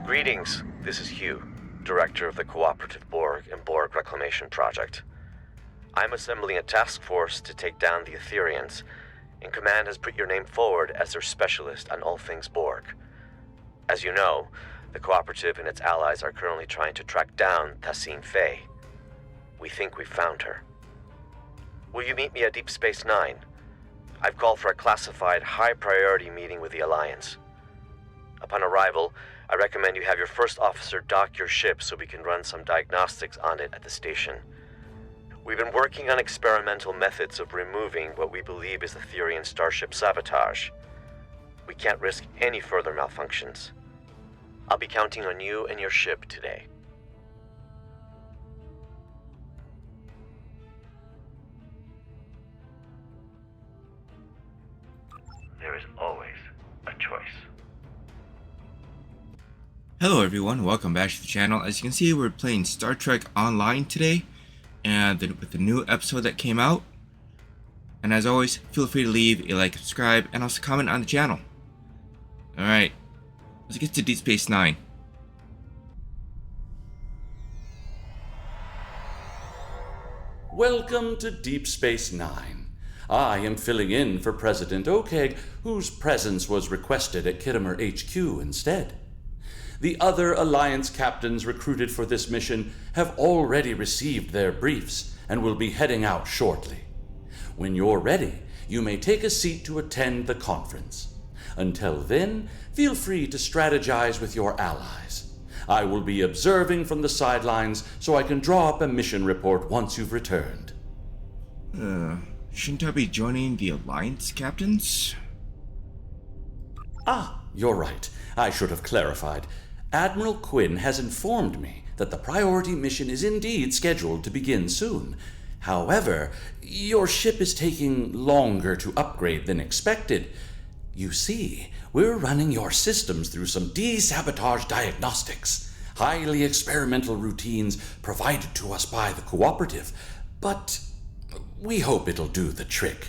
Greetings, this is Hugh, Director of the Cooperative Borg and Borg Reclamation Project. I'm assembling a task force to take down the Aetherians, and Command has put your name forward as their specialist on all things Borg. As you know, the Cooperative and its allies are currently trying to track down Tassine Faye. We think we've found her. Will you meet me at Deep Space Nine? I've called for a classified, high-priority meeting with the Alliance. Upon arrival, I recommend you have your first officer dock your ship so we can run some diagnostics on it at the station. We've been working on experimental methods of removing what we believe is Aetherian starship sabotage. We can't risk any further malfunctions. I'll be counting on you and your ship today. There is always a choice. Hello everyone, welcome back to the channel. As you can see, we're playing Star Trek Online today, and with the new episode that came out. And as always, feel free to leave a like, subscribe, and also comment on the channel. Alright, let's get to Deep Space Nine. Welcome to Deep Space Nine. I am filling in for President Okeg, whose presence was requested at Kittimer HQ instead. The other Alliance captains recruited for this mission have already received their briefs and will be heading out shortly. When you're ready, you may take a seat to attend the conference. Until then, feel free to strategize with your allies. I will be observing from the sidelines so I can draw up a mission report once you've returned. Shouldn't I be joining the Alliance captains? Ah, you're right. I should have clarified. Admiral Quinn has informed me that the priority mission is indeed scheduled to begin soon. However, your ship is taking longer to upgrade than expected. You see, we're running your systems through some de-sabotage diagnostics, highly experimental routines provided to us by the Cooperative, but we hope it'll do the trick.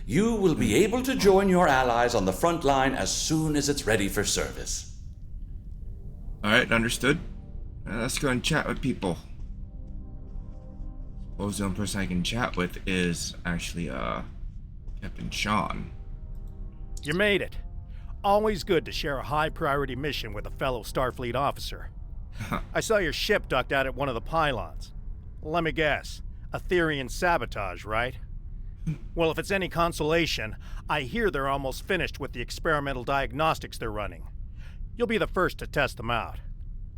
You will be able to join your allies on the front line as soon as it's ready for service. Alright, understood. Let's go and chat with people. Suppose the only person I can chat with is actually, Captain Sean. You made it. Always good to share a high-priority mission with a fellow Starfleet officer. I saw your ship docked out at one of the pylons. Let me guess. Aetherian sabotage, right? Well, if it's any consolation, I hear they're almost finished with the experimental diagnostics they're running. You'll be the first to test them out.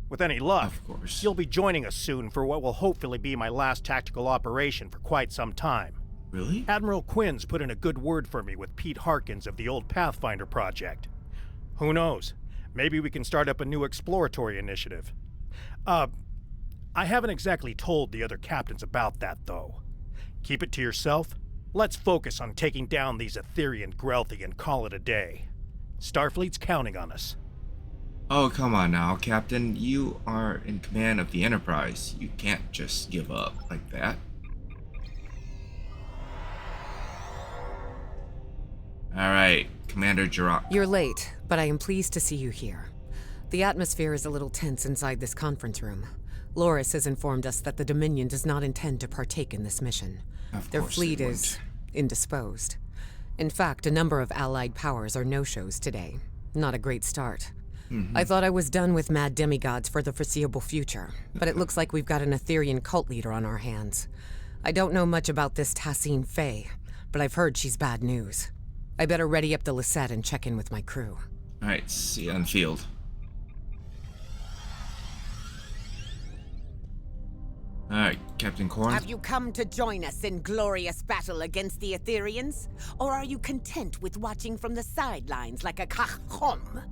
With any luck, Of course. you'll be joining us soon for what will hopefully be my last tactical operation for quite some time. Really? Admiral Quinn's put in a good word for me with Pete Harkins of the old Pathfinder project. Who knows? Maybe we can start up a new exploratory initiative. I haven't exactly told the other captains about that, though. Keep it to yourself. Let's focus on taking down these Aetherian Grelthi and call it a day. Starfleet's counting on us. Oh, come on now, Captain. You are in command of the Enterprise. You can't just give up like that. Alright, Commander Jirok. You're late, but I am pleased to see you here. The atmosphere is a little tense inside this conference room. Loris has informed us that the Dominion does not intend to partake in this mission. Their fleet is indisposed. In fact, a number of allied powers are no-shows today. Not a great start. I thought I was done with mad demigods for the foreseeable future, but it looks like we've got an Aetherian cult leader on our hands. I don't know much about this Tassine Faye, but I've heard she's bad news. I better ready up the Lisette and check in with my crew. Alright, see you on the field. Alright, Captain Korn. Have you come to join us in glorious battle against the Aetherians? Or are you content with watching from the sidelines like a cachom?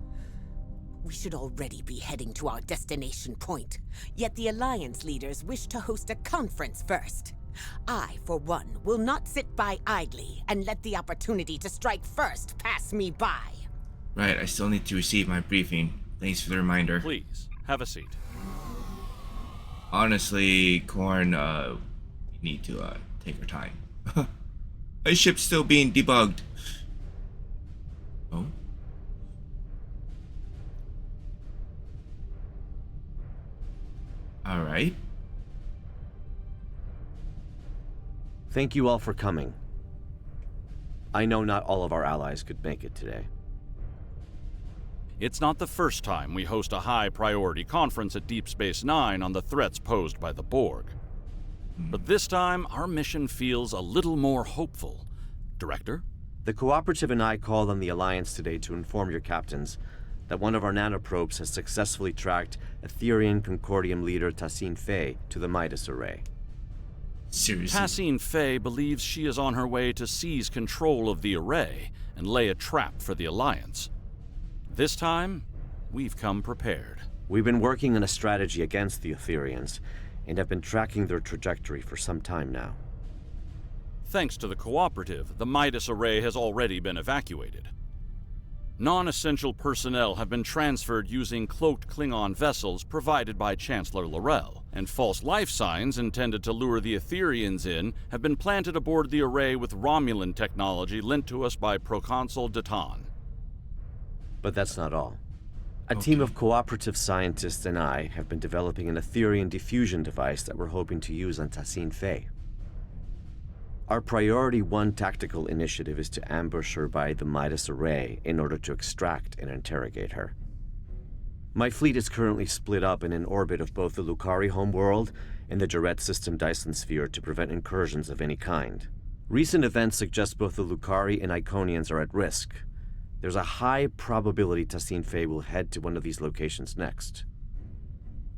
We should already be heading to our destination point, yet the Alliance leaders wish to host a conference first. I, for one, will not sit by idly and let the opportunity to strike first pass me by. Right, I still need to receive my briefing. Thanks for the reminder. Please, have a seat. Honestly, Korn, we need to, take our time. My ship's still being debugged. Oh? Alright. Thank you all for coming. I know not all of our allies could make it today. It's not the first time we host a high-priority conference at Deep Space Nine on the threats posed by the Borg. But this time, our mission feels a little more hopeful. Director? The Cooperative and I called on the Alliance today to inform your captains that one of our nanoprobes has successfully tracked Aetherian Concordium leader Tassine Fey to the Midas array. Seriously? Tassine Fey believes she is on her way to seize control of the array and lay a trap for the Alliance. This time, we've come prepared. We've been working on a strategy against the Aetherians and have been tracking their trajectory for some time now. Thanks to the Cooperative, the Midas array has already been evacuated. Non-essential personnel have been transferred using cloaked Klingon vessels provided by Chancellor Laurel, and false life signs intended to lure the Aetherians in have been planted aboard the array with Romulan technology lent to us by Proconsul Datan. But that's not all. A team of Cooperative scientists and I have been developing an Aetherian diffusion device that we're hoping to use on Tassine Fey. Our Priority 1 tactical initiative is to ambush her by the Midas array in order to extract and interrogate her. My fleet is currently split up in an orbit of both the Lucari homeworld and the Jarrett system Dyson sphere to prevent incursions of any kind. Recent events suggest both the Lucari and Iconians are at risk. There's a high probability Tassine Fey will head to one of these locations next.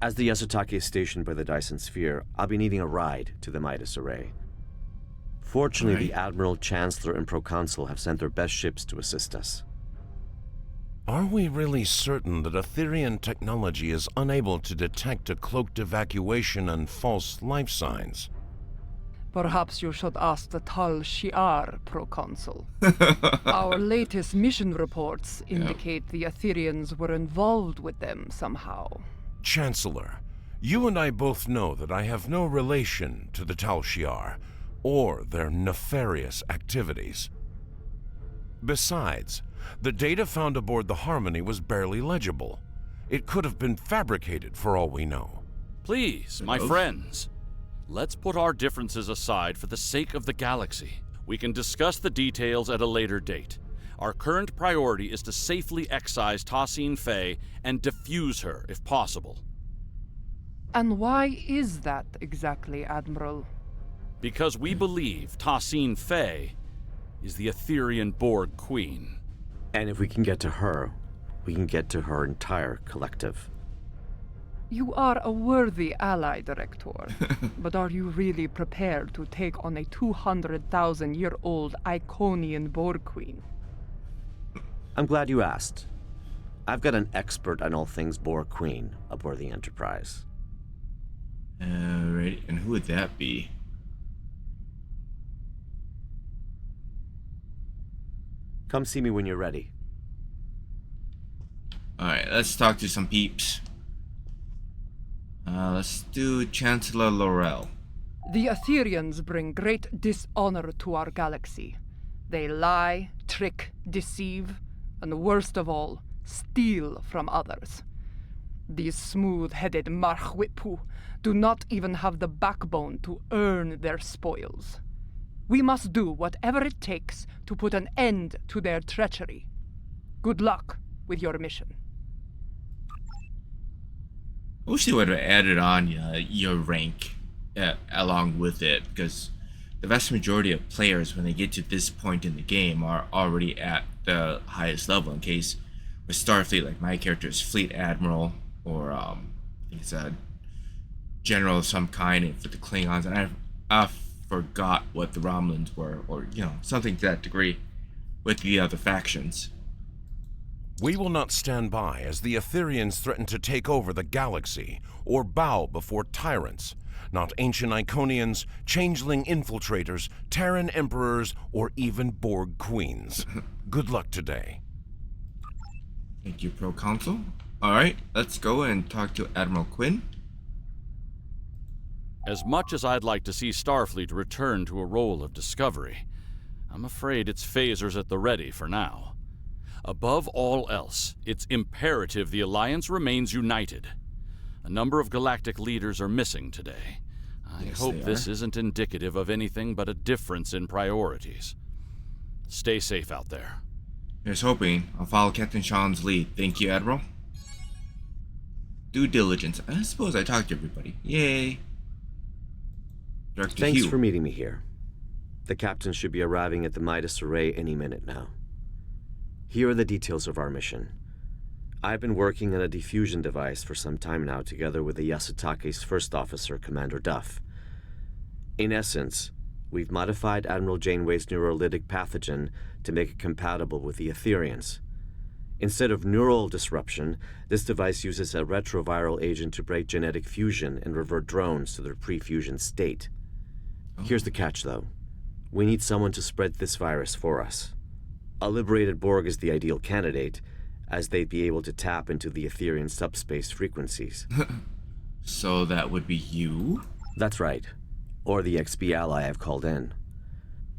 As the Yasutake is stationed by the Dyson sphere, I'll be needing a ride to the Midas array. Fortunately, the Admiral, Chancellor, and Proconsul have sent their best ships to assist us. Are we really certain that Aetherian technology is unable to detect a cloaked evacuation and false life signs? Perhaps you should ask the Tal Shi'ar, Proconsul. Our latest mission reports indicate the Aetherians were involved with them somehow. Chancellor, you and I both know that I have no relation to the Tal Shi'ar or their nefarious activities. Besides, the data found aboard the Harmony was barely legible. It could have been fabricated for all we know. Please, my friends, let's put our differences aside for the sake of the galaxy. We can discuss the details at a later date. Our current priority is to safely excise Tassine Fey and defuse her if possible. And why is that exactly, Admiral? Because we believe Tassine Fey is the Aetherian Borg Queen. And if we can get to her, we can get to her entire collective. You are a worthy ally, Director. But are you really prepared to take on a 200,000-year-old Iconian Borg Queen? I'm glad you asked. I've got an expert on all things Borg Queen aboard the Enterprise. Alright, and who would that be? Come see me when you're ready. Alright, let's talk to some peeps. Let's do Chancellor Laurel. The Aetherians bring great dishonor to our galaxy. They lie, trick, deceive, and worst of all, steal from others. These smooth-headed Marchwipu do not even have the backbone to earn their spoils. We must do whatever it takes to put an end to their treachery. Good luck with your mission. I wish they would have added on your rank along with it, because the vast majority of players, when they get to this point in the game, are already at the highest level. In case with Starfleet, like my character is Fleet Admiral, or I think it's a general of some kind, and for the Klingons, and I forgot what the Romulans were, or something to that degree with the other factions. We will not stand by as the Aetherians threaten to take over the galaxy or bow before tyrants, not ancient Iconians, changeling infiltrators, Terran emperors, or even Borg queens. Good luck today. Thank you, Proconsul. Alright, let's go and talk to Admiral Quinn. As much as I'd like to see Starfleet return to a role of discovery, I'm afraid its phasers at the ready for now. Above all else, it's imperative the Alliance remains united. A number of galactic leaders are missing today. I hope this isn't indicative of anything but a difference in priorities. Stay safe out there. Here's hoping. I'll follow Captain Sean's lead. Thank you, Admiral. Due diligence. I suppose I talked to everybody. Yay. Thanks for meeting me here. The captain should be arriving at the Midas Array any minute now. Here are the details of our mission. I've been working on a diffusion device for some time now together with the Yasutake's first officer, Commander Duff. In essence, we've modified Admiral Janeway's neurolytic pathogen to make it compatible with the Aetherians. Instead of neural disruption, this device uses a retroviral agent to break genetic fusion and revert drones to their pre-fusion state. Here's the catch, though. We need someone to spread this virus for us. A liberated Borg is the ideal candidate, as they'd be able to tap into the Aetherian subspace frequencies. So that would be you? That's right. Or the XB ally I've called in.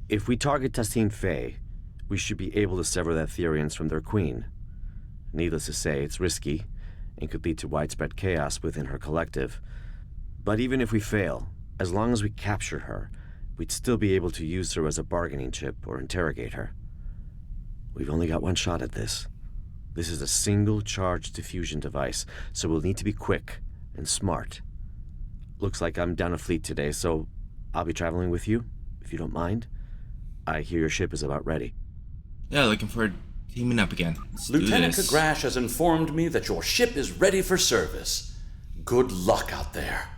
If we target Tassine Faye, we should be able to sever the Aetherians from their queen. Needless to say, it's risky, and could lead to widespread chaos within her collective. But even if we fail, as long as we capture her, we'd still be able to use her as a bargaining chip or interrogate her. We've only got one shot at this. This is a single-charge diffusion device, so we'll need to be quick and smart. Looks like I'm down a fleet today, so I'll be traveling with you, if you don't mind. I hear your ship is about ready. Yeah, looking forward to teaming up again. Lieutenant Kagrash has informed me that your ship is ready for service. Good luck out there.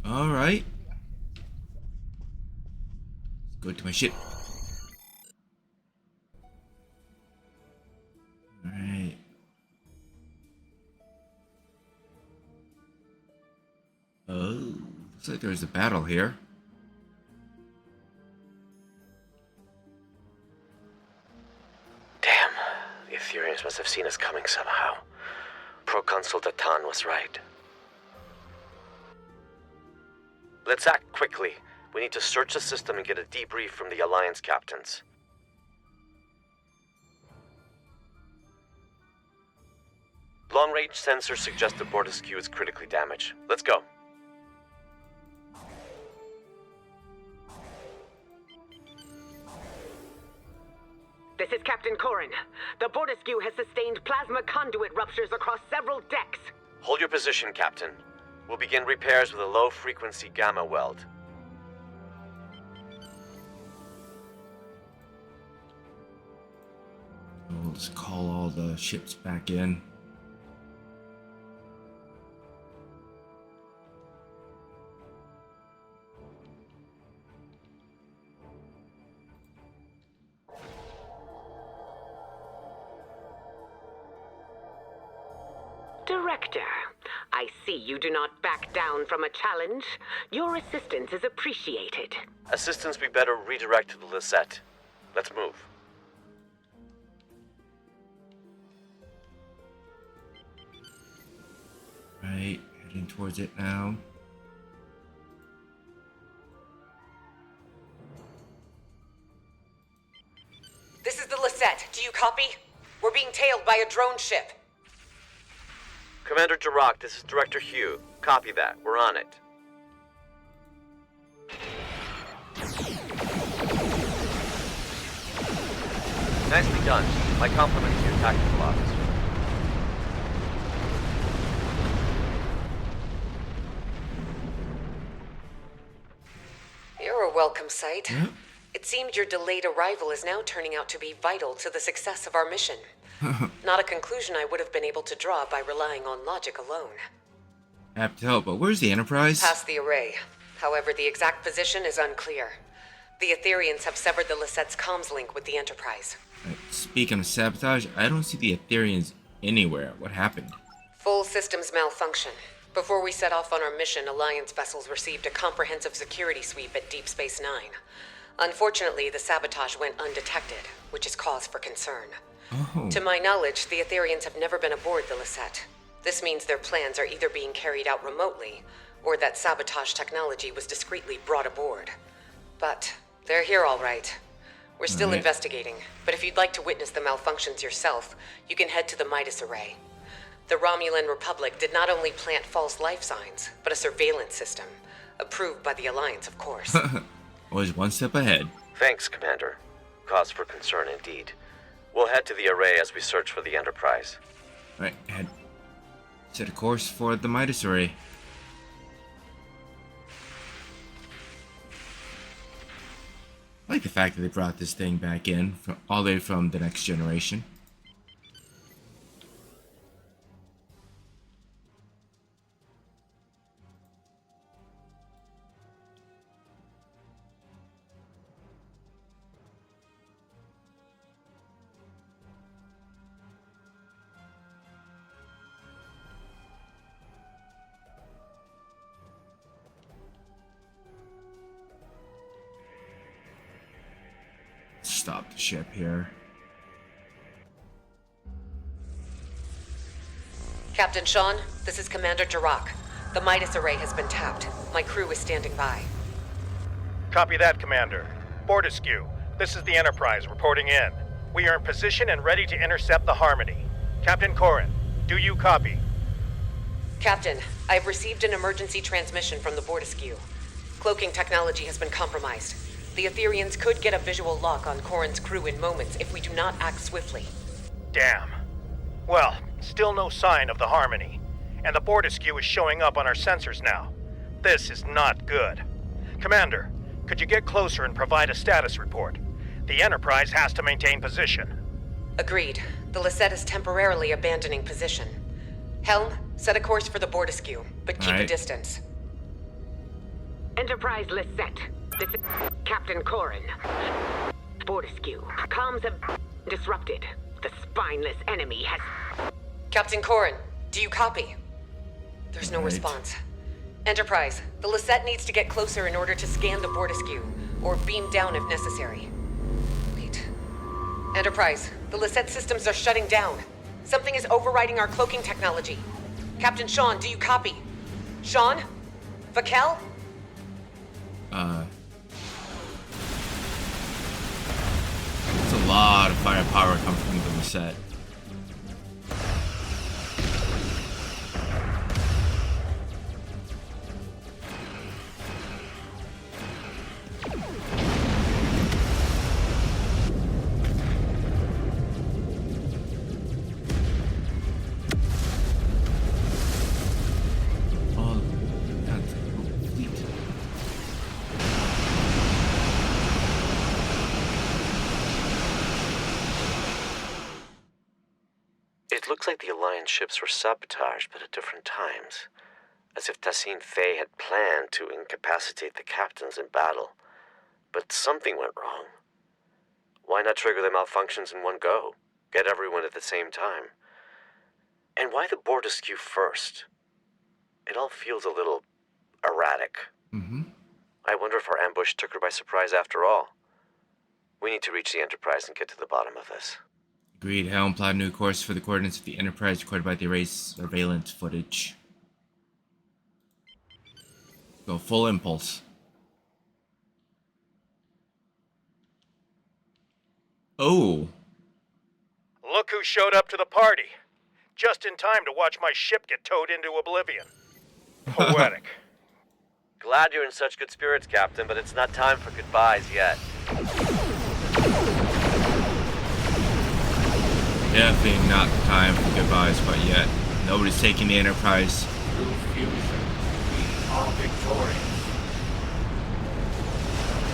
Alright. Let's go to my ship. Alright. Oh, looks like there's a battle here. Damn, the Aetherians must have seen us coming somehow. Proconsul Datan was right. Let's act quickly. We need to search the system and get a debrief from the Alliance captains. Long-range sensors suggest the Bortisque is critically damaged. Let's go. This is Captain Corrin. The Bortisque has sustained plasma conduit ruptures across several decks. Hold your position, Captain. We'll begin repairs with a low-frequency gamma weld. We'll just call all the ships back in. Director, I see you do not back down from a challenge. Your assistance is appreciated. Assistance we better redirect to the Lisette. Let's move. Right, heading towards it now. This is the Lisette. Do you copy? We're being tailed by a drone ship. Commander Duroc, this is Director Hugh. Copy that. We're on it. Nicely done. My compliments to your tactical officer. You're a welcome sight. It seemed your delayed arrival is now turning out to be vital to the success of our mission. Not a conclusion I would have been able to draw by relying on logic alone. Apt to help, but where's the Enterprise? Past the array. However, the exact position is unclear. The Aetherians have severed the Lisette's comms link with the Enterprise. Speaking of sabotage, I don't see the Aetherians anywhere. What happened? Full systems malfunction. Before we set off on our mission, Alliance vessels received a comprehensive security sweep at Deep Space Nine. Unfortunately, the sabotage went undetected, which is cause for concern. Oh. To my knowledge, the Aetherians have never been aboard the Lisette. This means their plans are either being carried out remotely, or that sabotage technology was discreetly brought aboard. But they're here all right. We're still investigating, but if you'd like to witness the malfunctions yourself, you can head to the Midas Array. The Romulan Republic did not only plant false life signs, but a surveillance system. Approved by the Alliance, of course. Always one step ahead. Thanks, Commander. Cause for concern indeed. We'll head to the array as we search for the Enterprise. Alright, set a course for the Midas array. I like the fact that they brought this thing back in, all the way from the Next Generation. Stop the ship here. Captain Sean, this is Commander Jirok. The Midas array has been tapped. My crew is standing by. Copy that, Commander. Fortescue, this is the Enterprise reporting in. We are in position and ready to intercept the Harmony. Captain Corrin, do you copy? Captain, I have received an emergency transmission from the Fortescue. Cloaking technology has been compromised. The Aetherians could get a visual lock on Corrin's crew in moments if we do not act swiftly. Damn. Well, still no sign of the Harmony. And the Fortescue is showing up on our sensors now. This is not good. Commander, could you get closer and provide a status report? The Enterprise has to maintain position. Agreed. The Lisette is temporarily abandoning position. Helm, set a course for the Fortescue, but keep a distance. Enterprise Lisette. This is Captain Corrin. Fortescue. Comms have disrupted. The spineless enemy has... Captain Corrin, do you copy? There's no response. Enterprise, the Lisette needs to get closer in order to scan the Fortescue, or beam down if necessary. Wait. Enterprise, the Lisette systems are shutting down. Something is overriding our cloaking technology. Captain Sean, do you copy? Sean? Vakel? There's a lot of firepower coming from the Lisette. It looks like the Alliance ships were sabotaged, but at different times. As if Tassine Faye had planned to incapacitate the captains in battle. But something went wrong. Why not trigger the malfunctions in one go? Get everyone at the same time? And why the Fortescue first? It all feels a little erratic. I wonder if our ambush took her by surprise after all. We need to reach the Enterprise and get to the bottom of this. Agreed. Helm, plot a new course for the coordinates of the Enterprise recorded by the array's surveillance footage. Go full impulse. Oh. Look who showed up to the party. Just in time to watch my ship get towed into oblivion. Poetic. Glad you're in such good spirits, Captain, but it's not time for goodbyes yet. Definitely not time for goodbyes quite yet. Nobody's taking the Enterprise. Through fusion, we are victorious.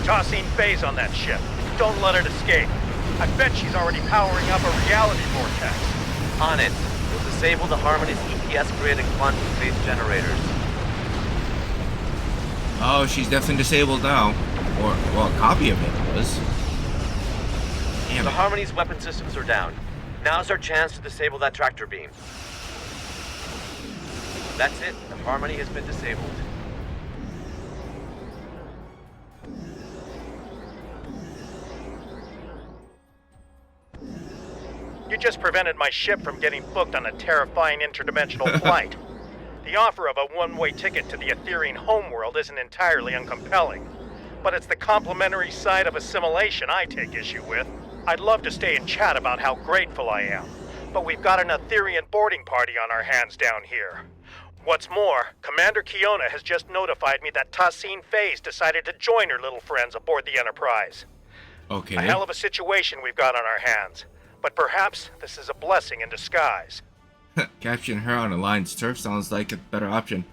Tossing Faye's on that ship. Don't let it escape. I bet she's already powering up a reality vortex. On it. We'll disable the Harmony's EPS grid and quantum phase generators. Oh, she's definitely disabled now. Or, well, a copy of it was. Damn The it. Harmony's weapon systems are down. Now's our chance to disable that tractor beam. That's it. The Harmony has been disabled. You just prevented my ship from getting booked on a terrifying interdimensional flight. The offer of a one-way ticket to the Aetherian homeworld isn't entirely uncompelling, but it's the complimentary side of assimilation I take issue with. I'd love to stay and chat about how grateful I am, but we've got an Aetherian boarding party on our hands down here. What's more, Commander Kiona has just notified me that Tassine Faye's decided to join her little friends aboard the Enterprise. Okay. A hell of a situation we've got on our hands, but perhaps this is a blessing in disguise. Capturing her on Alliance turf sounds like a better option.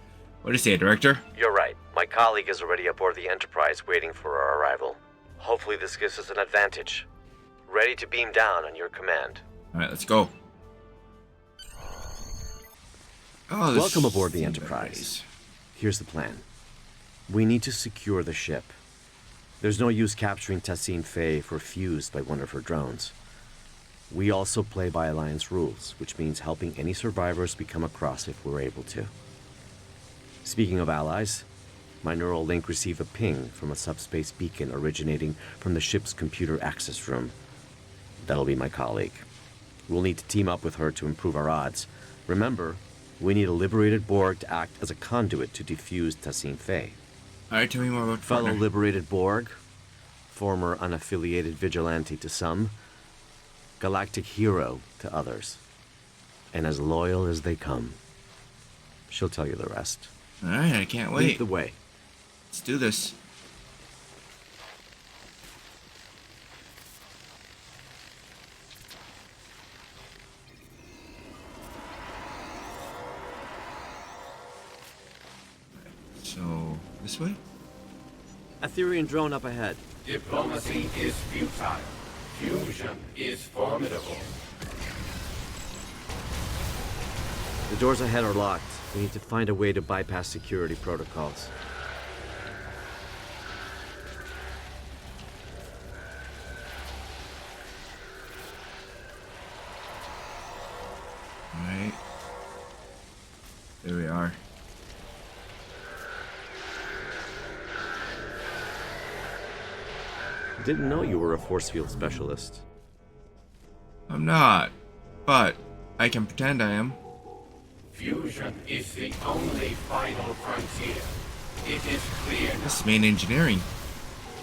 What do you say, Director? You're right. My colleague is already aboard the Enterprise waiting for our arrival. Hopefully this gives us an advantage. Ready to beam down on your command. Alright, let's go. Oh, Welcome aboard the Enterprise. Here's the plan. We need to secure the ship. There's no use capturing Tassine Faye if we're fused by one of her drones. We also play by Alliance rules, which means helping any survivors we come across if we're able to. Speaking of allies, my neural link received a ping from a subspace beacon originating from the ship's computer access room. That'll be my colleague. We'll need to team up with her to improve our odds. Remember, we need a liberated Borg to act as a conduit to defuse Tassine Faye. Alright, tell me more about Fellow partner. liberated Borg, former unaffiliated vigilante to some, galactic hero to others, and as loyal as they come. She'll tell you the rest. Alright, I can't Lead wait. the way. Let's do this. So, this way? Aetherian drone up ahead. Diplomacy is futile. Fusion is formidable. The doors ahead are locked. We need to find a way to bypass security protocols. Alright. There we are. Didn't know you were a force field specialist. I'm not, but I can pretend I am. Fusion is the only final frontier. It is clear now. This is main engineering.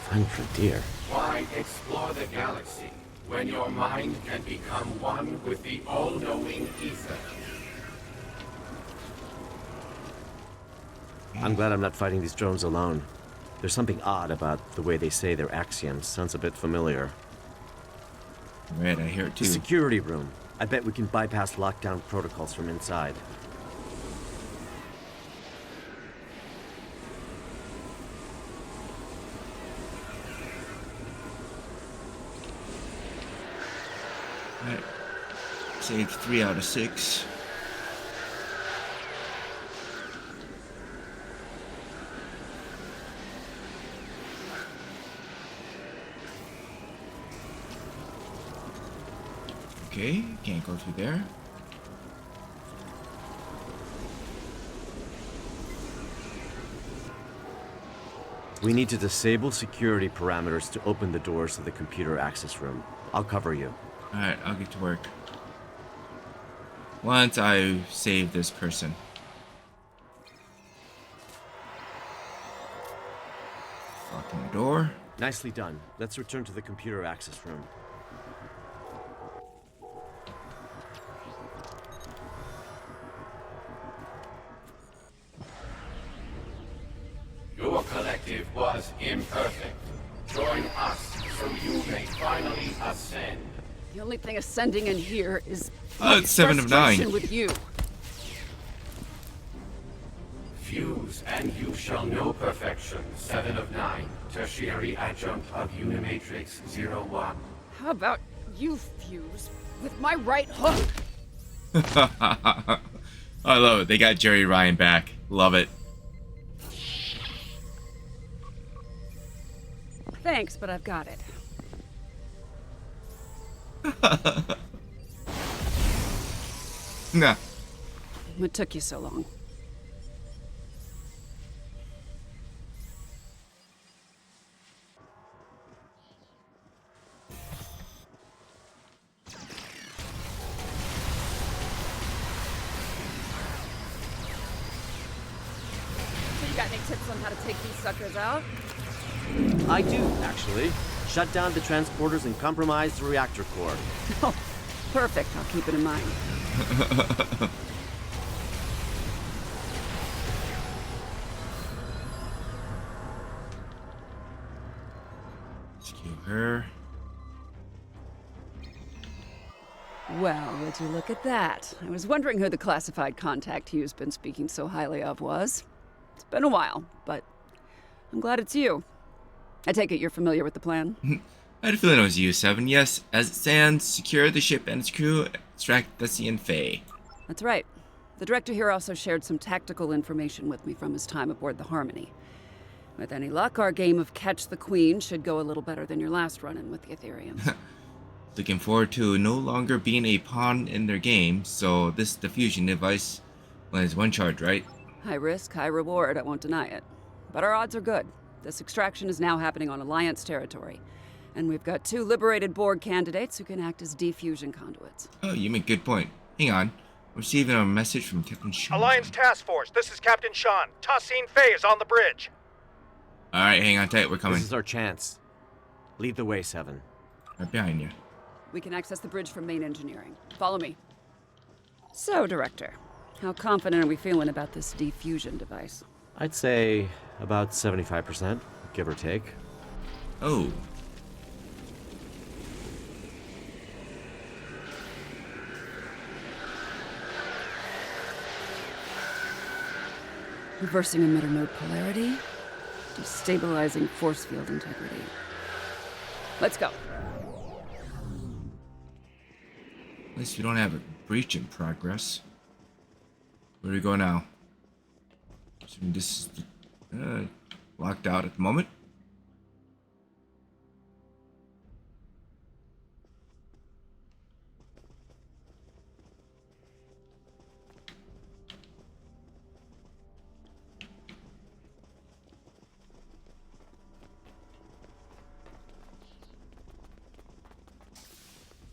Final frontier. Why explore the galaxy when your mind can become one with the all-knowing ether? I'm glad I'm not fighting these drones alone. There's something odd about the way they say their axioms. Sounds a bit familiar. Right, I hear it The too. security room. I bet we can bypass lockdown protocols from inside. Right. Saved 3 out of 6. Okay, can't go through there. We need to disable security parameters to open the doors to the computer access room. I'll cover you. Alright, I'll get to work. Once I save this person. Locking the door. Nicely done. Let's return to the computer access room. Your collective was imperfect. Join us so you may finally ascend. The only thing ascending in here is Oh, it's 7 of 9. frustration with you. Fuse and you shall know perfection. 7 of 9. Tertiary adjunct of Unimatrix 01. How about you fuse with my right hook? I love it. They got Jerry Ryan back. Love it. Thanks, but I've got it. Nah. What took you so long? So you got any tips on how to take these suckers out? I do, actually. Shut down the transporters and compromise the reactor core. Oh, Perfect, I'll keep it in mind. Let's kill her. Well, would you look at that? I was wondering who the classified contact Hugh's been speaking so highly of was. It's been a while, but I'm glad it's you. I take it you're familiar with the plan? I had a feeling it was you, Seven. Yes, as it stands, secure the ship and its crew, extract Bessie and Faye. That's right. The director here also shared some tactical information with me from his time aboard the Harmony. With any luck, our game of Catch the Queen should go a little better than your last run-in with the Aetherians. Looking forward to no longer being a pawn in their game, so this diffusion device is one charge, right? High risk, high reward, I won't deny it. But our odds are good. This extraction is now happening on Alliance territory. And we've got 2 liberated Borg candidates who can act as defusion conduits. Oh, you make a good point. Hang on. I'm receiving a message from Captain Sean. Alliance Task Force, this is Captain Sean. Tassine Faye is on the bridge. Alright, hang on tight, we're coming. This is our chance. Lead the way, Seven. Right behind you. We can access the bridge from main engineering. Follow me. So, Director, how confident are we feeling about this defusion device? I'd say about 75%, give or take. Oh. Reversing emitter node polarity, destabilizing force field integrity. Let's go. At least we don't have a breach in progress. Where do we go now? Assuming this is locked out at the moment.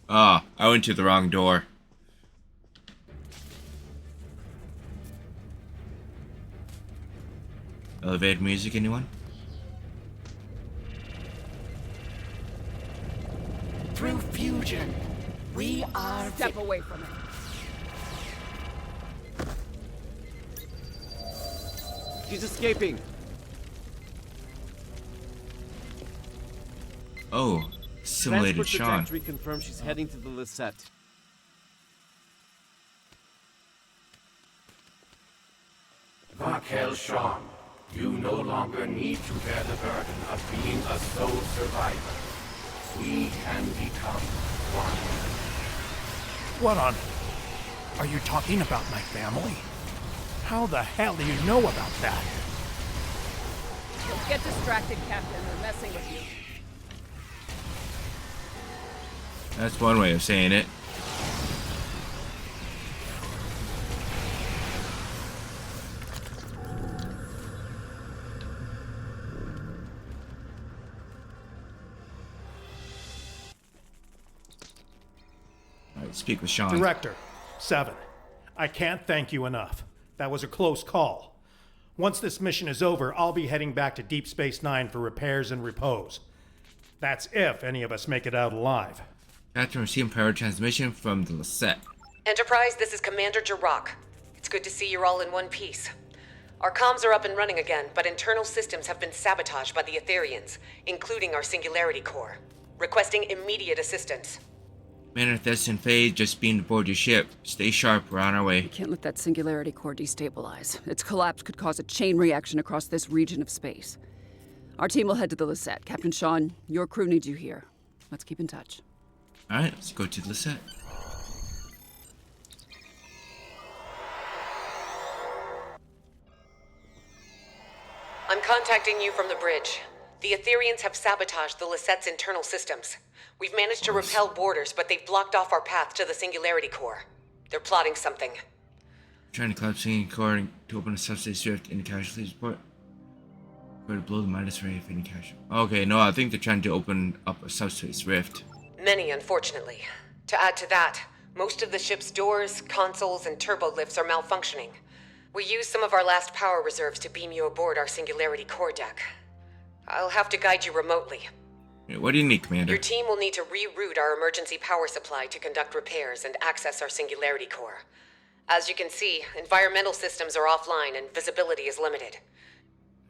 Ah, I went to the wrong door. Elevated music, anyone? Through fusion, we are... Step away from it. She's escaping. Oh, simulated Transport Sean. trajectory confirms she's heading to the Lisette. Vakel Sean, you no longer need to bear the burden of being a sole survivor. We can become one. What on... Are you talking about my family? How the hell do you know about that? Don't get distracted, Captain. They're messing with you. That's one way of saying it. Alright, speak with Sean. Director, 7. I can't thank you enough. That was a close call. Once this mission is over, I'll be heading back to Deep Space Nine for repairs and repose. That's if any of us make it out alive. Captain receiving power transmission from the Lisette. Enterprise, this is Commander Jirok. It's good to see you're all in one piece. Our comms are up and running again, but internal systems have been sabotaged by the Aetherians, including our Singularity Core. Requesting immediate assistance. Manifest and Faye just beamed aboard your ship. Stay sharp, we're on our way. We can't let that Singularity Core destabilize. Its collapse could cause a chain reaction across this region of space. Our team will head to the Lisette. Captain Sean, your crew needs you here. Let's keep in touch. Alright, let's go to the Lisette. I'm contacting you from the bridge. The Aetherians have sabotaged the Lisette's internal systems. We've managed to repel boarders, but they've blocked off our path to the Singularity Core. They're plotting something. Trying to collapse the core to open a subspace rift in the casualties report. Or to blow the Midas ray if any casualty. Okay, no, I think they're trying to open up a subspace rift. Many, unfortunately. To add to that, most of the ship's doors, consoles, and turbo lifts are malfunctioning. We used some of our last power reserves to beam you aboard our Singularity Core deck. I'll have to guide you remotely. What do you need, Commander? Your team will need to reroute our emergency power supply to conduct repairs and access our singularity core. As you can see, environmental systems are offline and visibility is limited.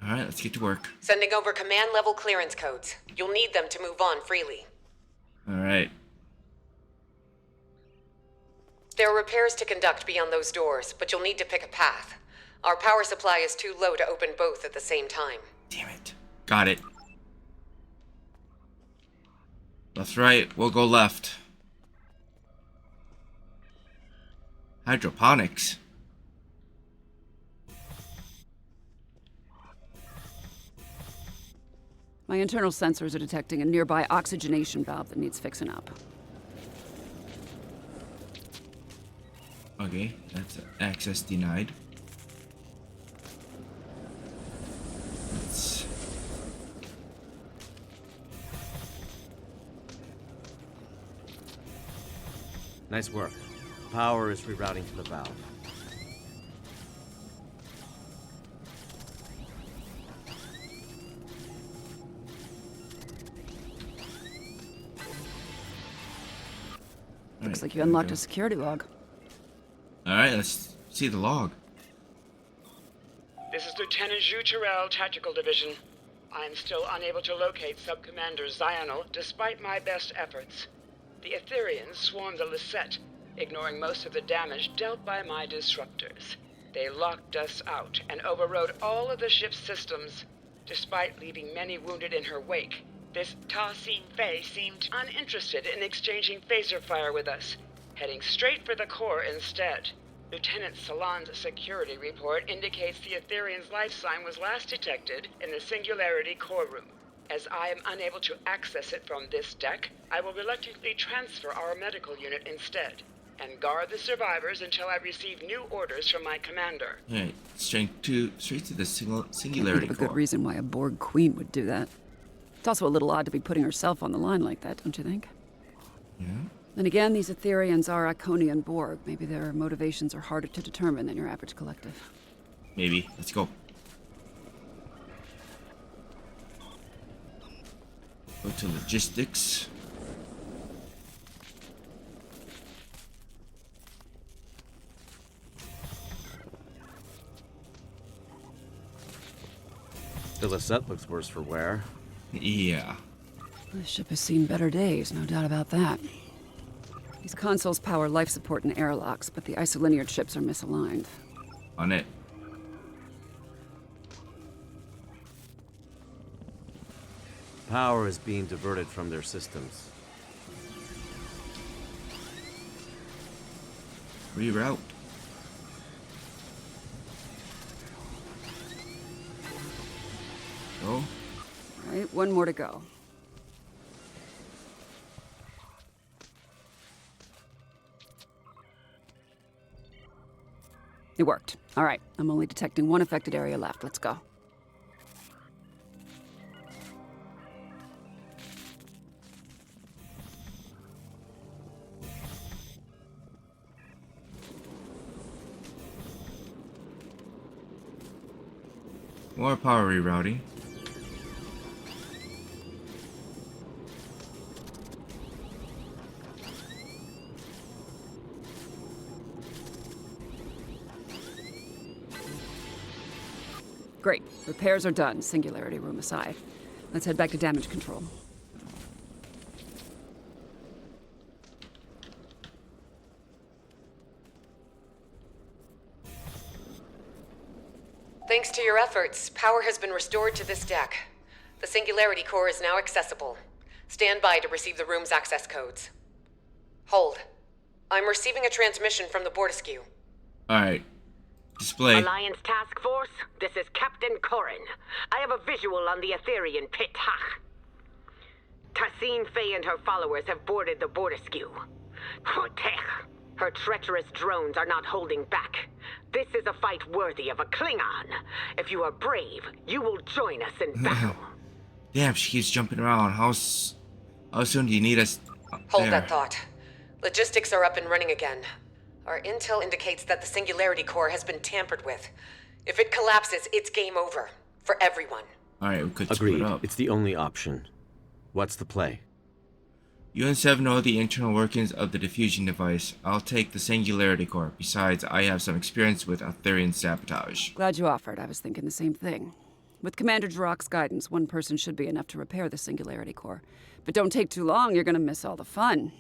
Alright, let's get to work. Sending over command-level clearance codes. You'll need them to move on freely. Alright. There are repairs to conduct beyond those doors, but you'll need to pick a path. Our power supply is too low to open both at the same time. Damn it. Got it. Left, right. We'll go left. Hydroponics. My internal sensors are detecting a nearby oxygenation valve that needs fixing up. Okay, that's access denied. Let's... Nice work. Power is rerouting to the valve. Looks like you unlocked a security log. Alright, let's see the log. This is Lieutenant Zhu Terrell, Tactical Division. I am still unable to locate Sub-Commander Zionel, despite my best efforts. The Aetherians swarmed the Lisette, ignoring most of the damage dealt by my disruptors. They locked us out and overrode all of the ship's systems, despite leaving many wounded in her wake. This Ta-Sin Fei seemed uninterested in exchanging phaser fire with us, heading straight for the core instead. Lieutenant Salon's security report indicates the Aetherian's life sign was last detected in the Singularity core room. As I am unable to access it from this deck, I will reluctantly transfer our medical unit instead, and guard the survivors until I receive new orders from my commander. Alright, straight to the Can't singularity think of a core. good reason why a Borg queen would do that. It's also a little odd to be putting herself on the line like that, don't you think? Yeah. Then again, these Aetherians are Iconian Borg. Maybe their motivations are harder to determine than your average collective. Maybe. Let's go. Go to logistics. The Lisette looks worse for wear. Yeah. The ship has seen better days, no doubt about that. These consoles power life support and airlocks, but the isolinear chips are misaligned. On it. Power is being diverted from their systems. Reroute. Go. Right, one more to go. It worked. All right, I'm only detecting one affected area left. Let's go. More power rerouting. Great. Repairs are done, Singularity room aside. Let's head back to damage control. Thanks to your efforts, power has been restored to this deck. The Singularity core is now accessible. Stand by to receive the room's access codes. Hold. I'm receiving a transmission from the Bortesque. Alright. Display. Alliance Task Force, this is Captain Corrin. I have a visual on the Aetherian pit Hach. Ta-Sin Fei and her followers have boarded the Bortesque. Her treacherous drones are not holding back. This is a fight worthy of a Klingon. If you are brave, you will join us in battle. Damn, she keeps jumping around. How soon do you need us Hold there? that thought. Logistics are up and running again. Our intel indicates that the Singularity core has been tampered with. If it collapses, it's game over. For everyone. Alright, we could Agreed. split up. It's the only option. What's the play? You and Sev know the internal workings of the diffusion device. I'll take the Singularity Core. Besides, I have some experience with Aetherian sabotage. Glad you offered. I was thinking the same thing. With Commander Jirok's guidance, one person should be enough to repair the Singularity Core. But don't take too long, you're gonna miss all the fun.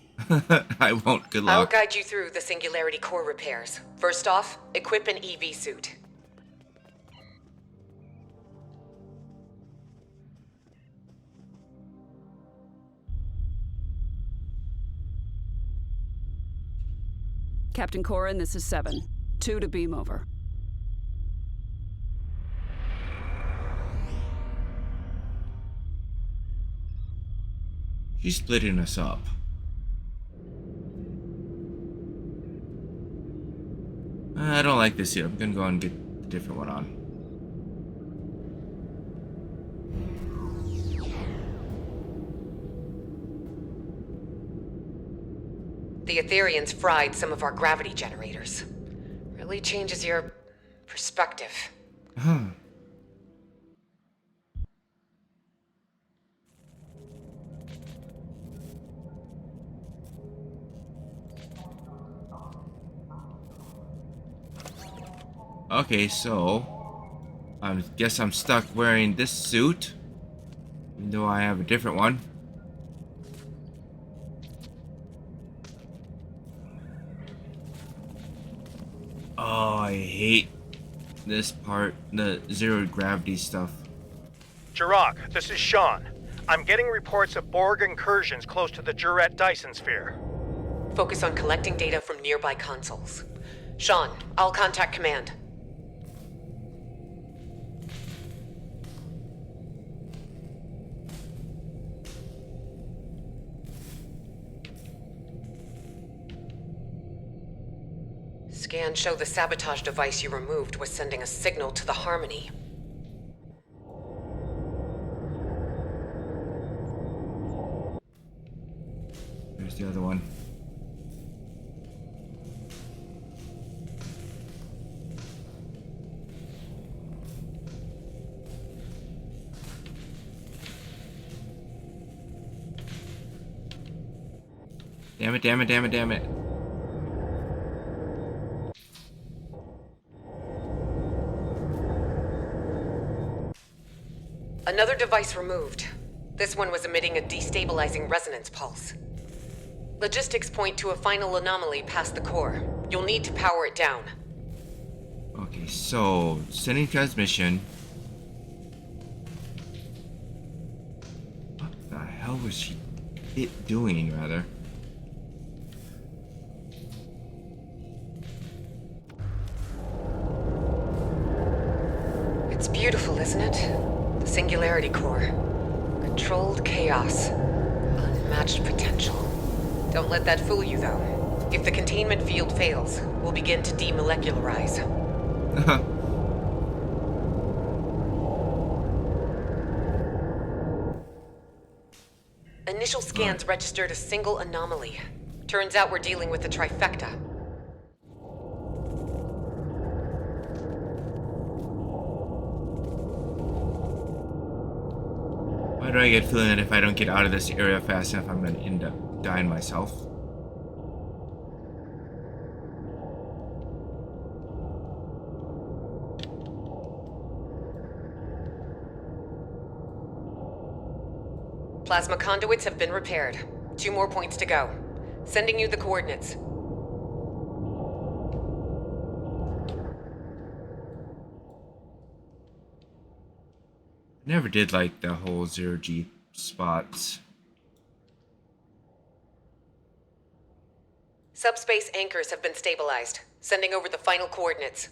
I won't. Good luck. I'll guide you through the Singularity Core repairs. First off, equip an EV suit. Captain Corin, this is 7. 2 to beam over. She's splitting us up. I don't like this here. I'm gonna go and get a different one on. The Aetherians fried some of our gravity generators. Really changes your perspective. Huh. Okay, so I guess I'm stuck wearing this suit, even though I have a different one. Oh, I hate this part, the zero gravity stuff. Jirok, this is Sean. I'm getting reports of Borg incursions close to the Juret Dyson sphere. Focus on collecting data from nearby consoles. Sean, I'll contact command. Scans show the sabotage device you removed was sending a signal to the Harmony. There's the other one. Damn it, damn it, damn it, damn it. Another device removed. This one was emitting a destabilizing resonance pulse. Logistics point to a final anomaly past the core. You'll need to power it down. Okay, so sending transmission. What the hell was it doing, rather? It's beautiful, isn't it? The Singularity Core. Controlled chaos. Unmatched potential. Don't let that fool you, though. If the containment field fails, we'll begin to demolecularize. Initial scans registered a single anomaly. Turns out we're dealing with a trifecta. Why do I get the feeling that if I don't get out of this area fast enough, I'm gonna end up dying myself? Plasma conduits have been repaired. 2 more points to go. Sending you the coordinates. Never did like the whole zero-G spots. Subspace anchors have been stabilized. Sending over the final coordinates.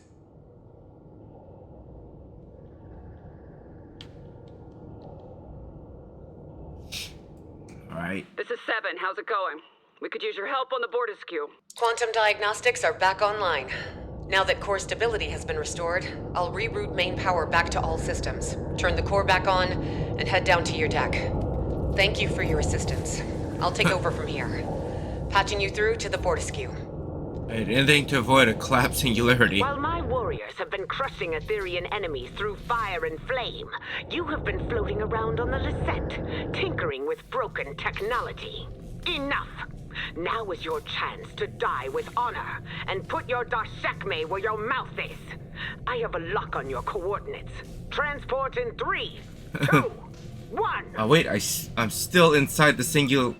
Alright. This is 7. How's it going? We could use your help on the Bortisque. Quantum diagnostics are back online. Now that core stability has been restored, I'll reroute main power back to all systems, turn the core back on, and head down to your deck. Thank you for your assistance. I'll take over from here, patching you through to the Bortisque. Anything to avoid a collapse singularity. While my warriors have been crushing Aetherian enemies through fire and flame, you have been floating around on the Lisette, tinkering with broken technology. Enough! Now is your chance to die with honor, and put your dashekme where your mouth is. I have a lock on your coordinates. Transport in 3, 2, 1. Oh wait, I'm still inside the singular.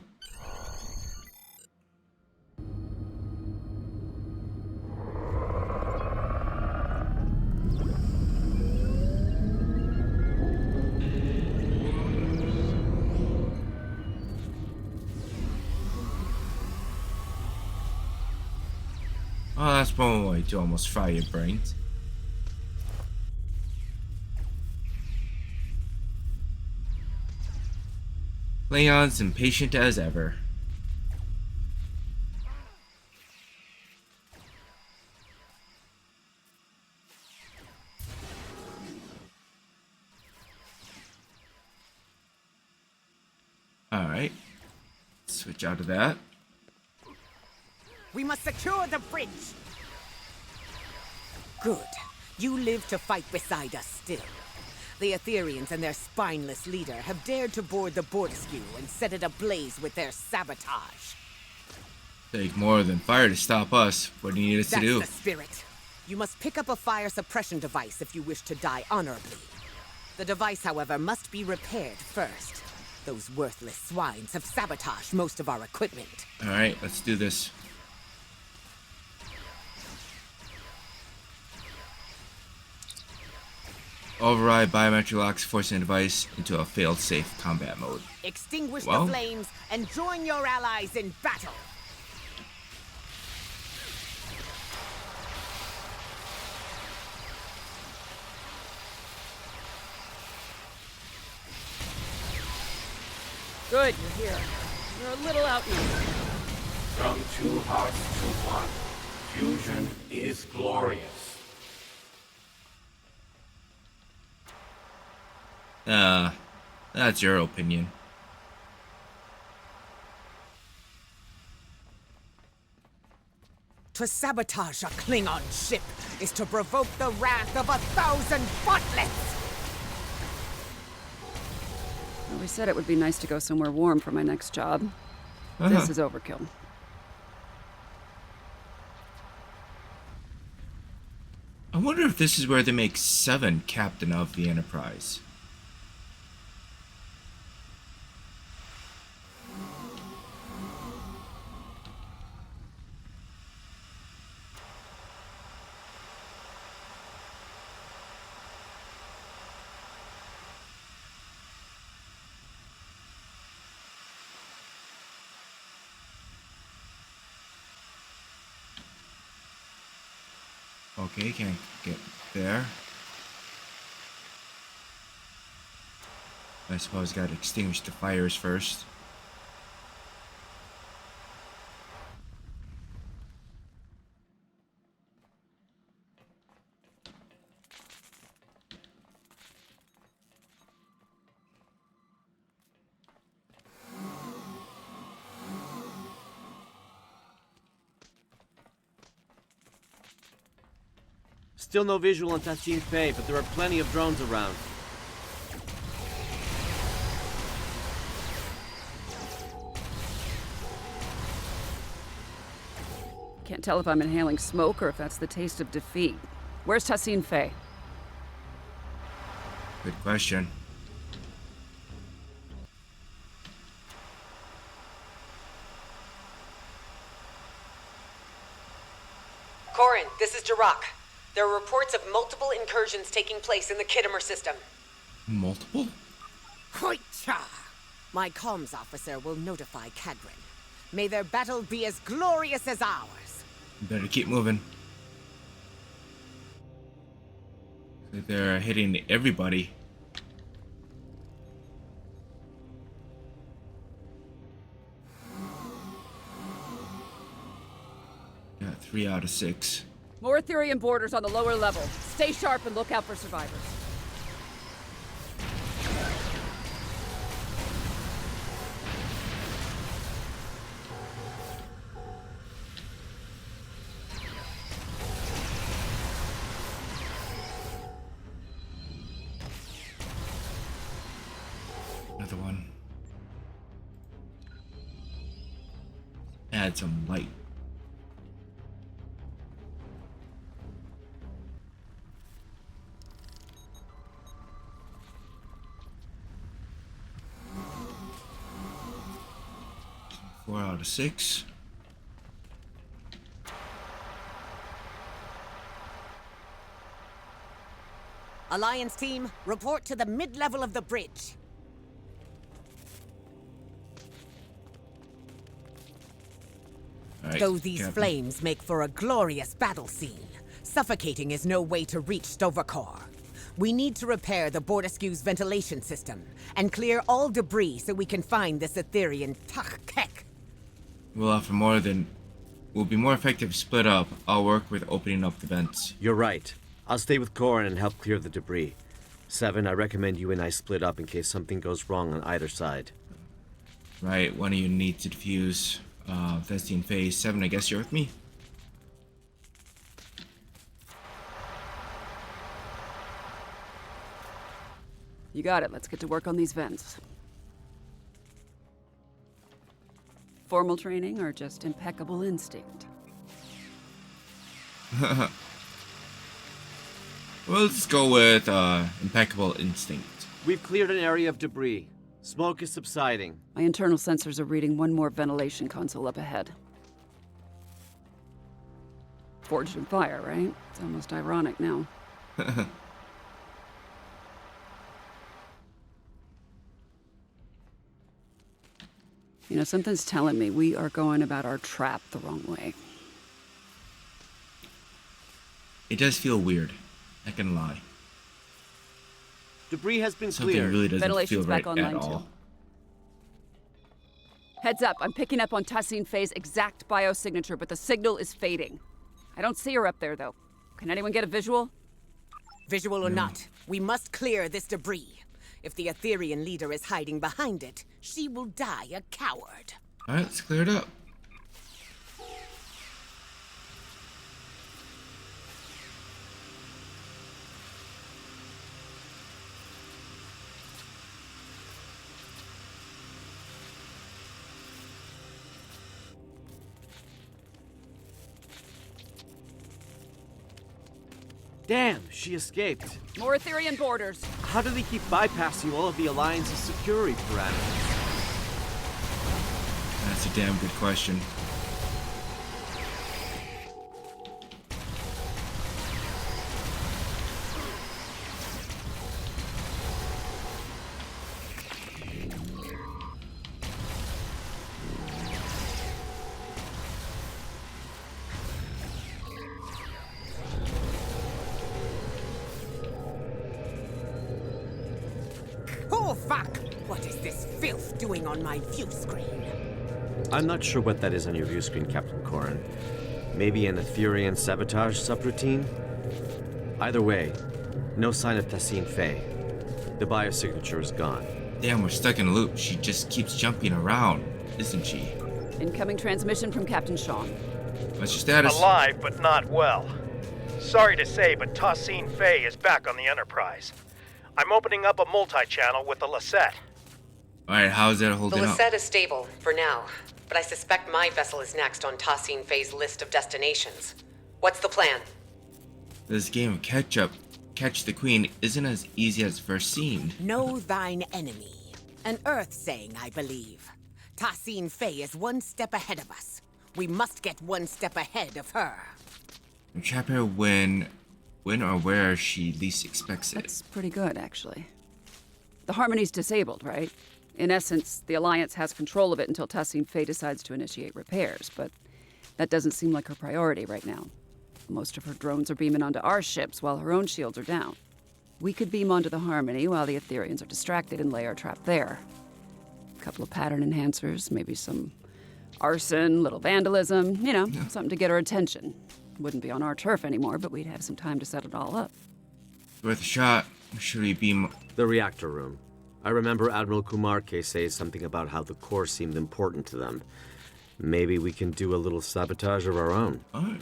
Oh, that's one way to almost fry your brains. Leon's impatient as ever. Alright. Switch out of that. We must secure the bridge. Good. You live to fight beside us still. The Aetherians and their spineless leader have dared to board the Bordskew and set it ablaze with their sabotage. Take more than fire to stop us. What do you need us to do? That's the spirit. You must pick up a fire suppression device if you wish to die honorably. The device, however, must be repaired first. Those worthless swines have sabotaged most of our equipment. Alright, let's do this. Override biometric locks, forcing the device into a failed-safe combat mode. Extinguish the flames and join your allies in battle. Good, you're here. You're a little outnumbered. From 2 hearts to 1, fusion is glorious. That's your opinion. To sabotage a Klingon ship is to provoke the wrath of 1,000 buttlets! Well, we said it would be nice to go somewhere warm for my next job. This is overkill. I wonder if this is where they make Seven captain of the Enterprise. Okay, can't get there. I suppose gotta extinguish the fires first. Still no visual on Tashin's Bay, but there are plenty of drones around. Can't tell if I'm inhaling smoke or if that's the taste of defeat. Where's Tassin Fei? Good question. Corin, this is Jirok. There are reports of multiple incursions taking place in the Kittimer system. Multiple? Hoitcha! My comms officer will notify Kadrin. May their battle be as glorious as ours. Better keep moving. They're hitting everybody. Got 3 out of 6. More Aetherian boarders on the lower level. Stay sharp and look out for survivors. Another one. Add some light. Four out of 6. Alliance team, report to the mid-level of the bridge. Right, Though these Captain. flames make for a glorious battle scene, suffocating is no way to reach Stovercore. We need to repair the Bordeskiew's ventilation system and clear all debris so we can find this Aetherian Tach-Kek. We'll be more effective split up. I'll work with opening up the vents. You're right. I'll stay with Corin and help clear the debris. 7, I recommend you and I split up in case something goes wrong on either side. Right, one of you needs to defuse Thestian phase. 7, I guess you're with me? You got it. Let's get to work on these vents. Formal training or just impeccable instinct? Well, let's go with impeccable instinct. We've cleared an area of debris. Smoke is subsiding. My internal sensors are reading one more ventilation console up ahead. Forged in fire, right? It's almost ironic now. You know, something's telling me we are going about our trap the wrong way. It does feel weird. I can lie. Debris has been Something cleared. really doesn't Ventilation's feel right back online at all. too. Heads up, I'm picking up on Tassine Faye's exact biosignature, but the signal is fading. I don't see her up there, though. Can anyone get a visual? Visual or not, we must clear this debris. If the Aetherian leader is hiding behind it, she will die a coward. Alright, let's clear it up. Damn, she escaped. More Aetherian borders. How do they keep bypassing all of the Alliance's security parameters? That's a damn good question. Oh, fuck! What is this filth doing on my view screen? I'm not sure what that is on your view screen, Captain Corin. Maybe an Aetherian sabotage subroutine? Either way, no sign of Tassine Faye. The biosignature is gone. Damn, we're stuck in a loop. She just keeps jumping around, isn't she? Incoming transmission from Captain Sean. What's your status? Alive, but not well. Sorry to say, but Tassine Faye is back on the Enterprise. I'm opening up a multi-channel with the Lisette. Alright, how's that The holding up? Lisette is stable, for now. But I suspect my vessel is next on Tassine Faye's list of destinations. What's the plan? This game of catch the queen, isn't as easy as first seemed. Know thine enemy. An Earth saying, I believe. Tassine Faye is one step ahead of us. We must get one step ahead of her. And trap her when or where she least expects it. That's pretty good, actually. The Harmony's disabled, right? In essence, the Alliance has control of it until Tassine Faye decides to initiate repairs, but that doesn't seem like her priority right now. Most of her drones are beaming onto our ships while her own shields are down. We could beam onto the Harmony while the Aetherians are distracted and lay our trap there. A couple of pattern enhancers, maybe some arson, little vandalism, something to get her attention. Wouldn't be on our turf anymore, but we'd have some time to set it all up. Worth a shot. Should we beam? The reactor room. I remember Admiral Kumarke say something about how the core seemed important to them. Maybe we can do a little sabotage of our own. Alright.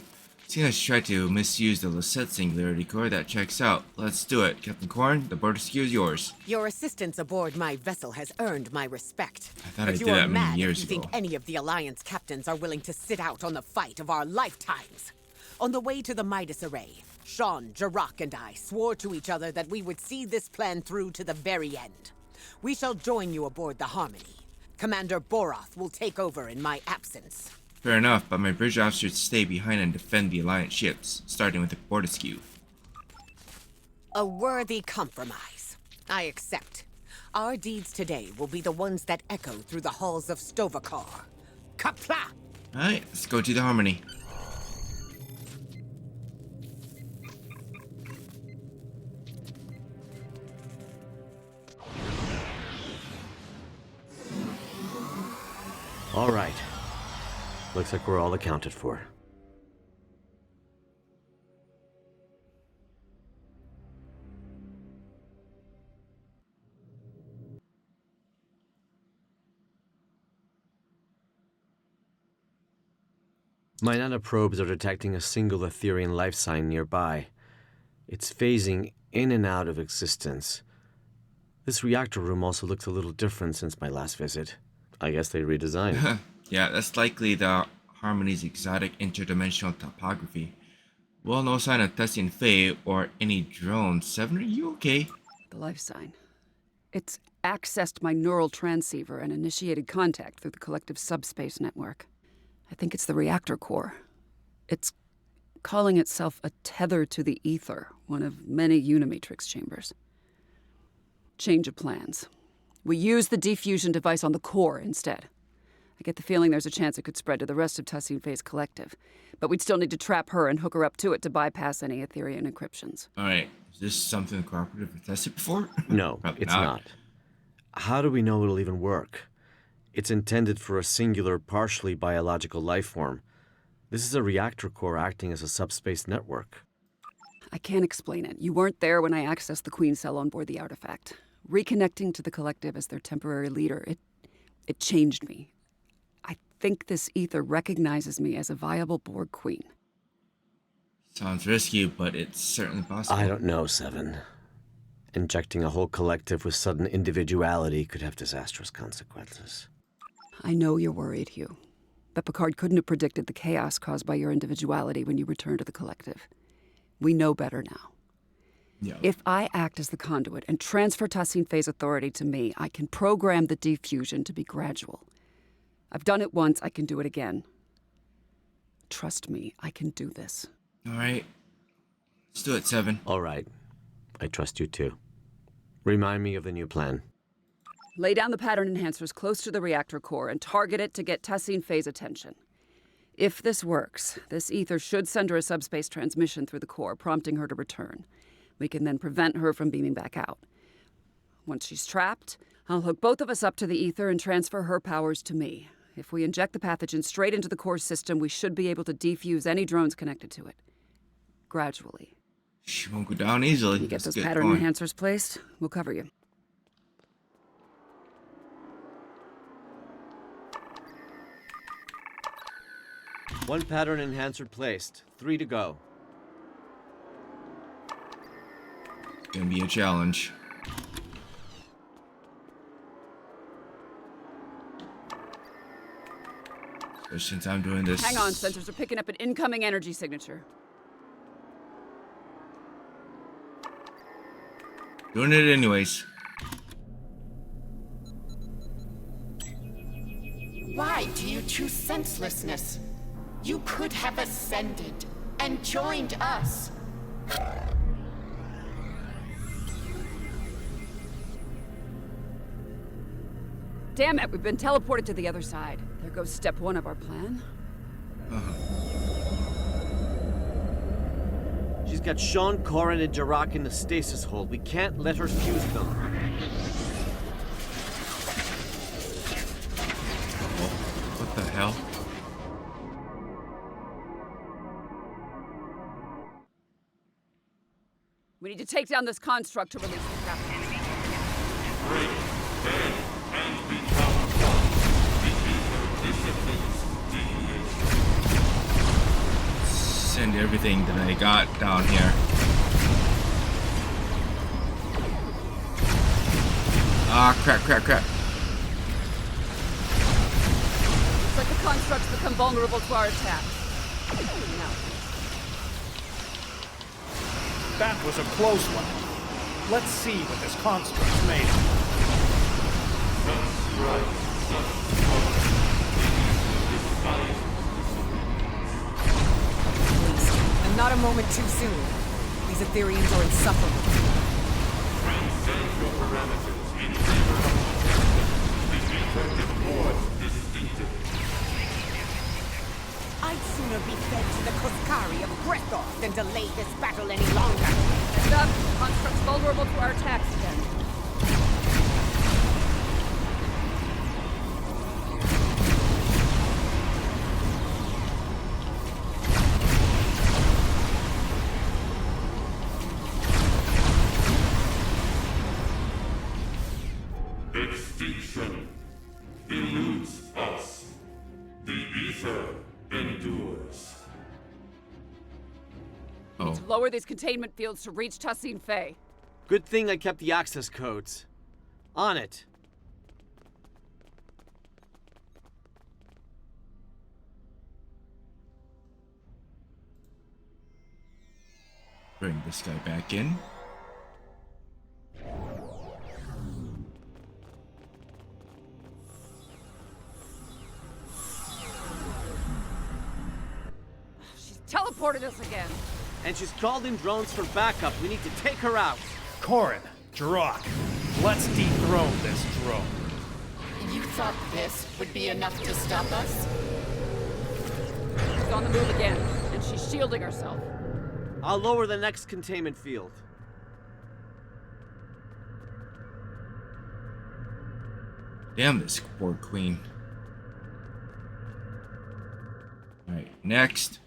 Seeing us try to misuse the Lisette singularity core, that checks out. Let's do it. Captain Korn, the border skew is yours. Your assistance aboard my vessel has earned my respect. I thought but I you did are that many mad years if you ago. think any of the Alliance captains are willing to sit out on the fight of our lifetimes. On the way to the Midas Array, Sean, Jirok, and I swore to each other that we would see this plan through to the very end. We shall join you aboard the Harmony. Commander Boroth will take over in my absence. Fair enough, but my bridge officers stay behind and defend the Alliance ships, starting with the border skew. A worthy compromise. I accept. Our deeds today will be the ones that echo through the halls of Stovakar. Kapla! Alright, let's go to the Harmony. All right. Looks like we're all accounted for. My nanoprobes are detecting a single Aetherian life sign nearby. It's phasing in and out of existence. This reactor room also looks a little different since my last visit. I guess they redesigned. Yeah, that's likely the Harmony's exotic interdimensional topography. Well, no sign of Tessie and Faye or any drones. Seven, are you okay? The life sign. It's accessed my neural transceiver and initiated contact through the collective subspace network. I think it's the reactor core. It's calling itself a tether to the ether, one of many Unimatrix chambers. Change of plans. We use the diffusion device on the core instead. I get the feeling there's a chance it could spread to the rest of Tessie and Faye's collective, but we'd still need to trap her and hook her up to it to bypass any Aetherian encryptions. Alright, is this something the cooperative has tested before? No, it's not. How do we know it'll even work? It's intended for a singular, partially biological life form. This is a reactor core acting as a subspace network. I can't explain it. You weren't there when I accessed the Queen cell on board the artifact. Reconnecting to the collective as their temporary leader, it changed me. I think this ether recognizes me as a viable Borg queen. Sounds risky, but it's certainly possible. I don't know, Seven. Injecting a whole collective with sudden individuality could have disastrous consequences. I know you're worried, Hugh. But Picard couldn't have predicted the chaos caused by your individuality when you returned to the collective. We know better now. Yeah. If I act as the conduit and transfer Tassine Faye's authority to me, I can program the diffusion to be gradual. I've done it once, I can do it again. Trust me, I can do this. Alright. Let's do it, Seven. Alright. I trust you too. Remind me of the new plan. Lay down the pattern enhancers close to the reactor core and target it to get Tassine Faye's attention. If this works, this ether should send her a subspace transmission through the core, prompting her to return. We can then prevent her from beaming back out. Once she's trapped, I'll hook both of us up to the ether and transfer her powers to me. If we inject the pathogen straight into the core system, we should be able to defuse any drones connected to it. Gradually. She won't go down easily. You get Let's those pattern going. enhancers placed, we'll cover you. One pattern enhancer placed. 3 to go. It's gonna be a challenge. Especially since I'm doing this. Hang on, sensors are picking up an incoming energy signature. Doing it anyways. Why do you choose senselessness? You could have ascended and joined us. Damn it, we've been teleported to the other side. There goes step 1 of our plan. She's got Sean, Corrin, and Jirok in the stasis hold. We can't let her fuse them. What the hell? We need to take down this construct to release the captain. send everything that I got down here. Ah, crap. Looks like the constructs become vulnerable to our attacks. No. That was a close one. Let's see what this construct's made of. And not a moment too soon. These Aetherians are insufferable. Transcend your parameters in favor of the effective force distinctive. I'd sooner be fed to the Kuskari of Breathoth than delay this battle any longer. Heads up! Constructs vulnerable to our attacks again. Extinction eludes us. The ether endures. Oh. Lower these containment fields to reach Tassine Fey. Good thing I kept the access codes. On it. Bring this guy back in. She's teleported us again. And she's called in drones for backup. We need to take her out. Corin, Jirok, let's dethrone this drone. You thought this would be enough to stop us? She's on the move again, and she's shielding herself. I'll lower the next containment field. Damn this poor queen. Alright, next.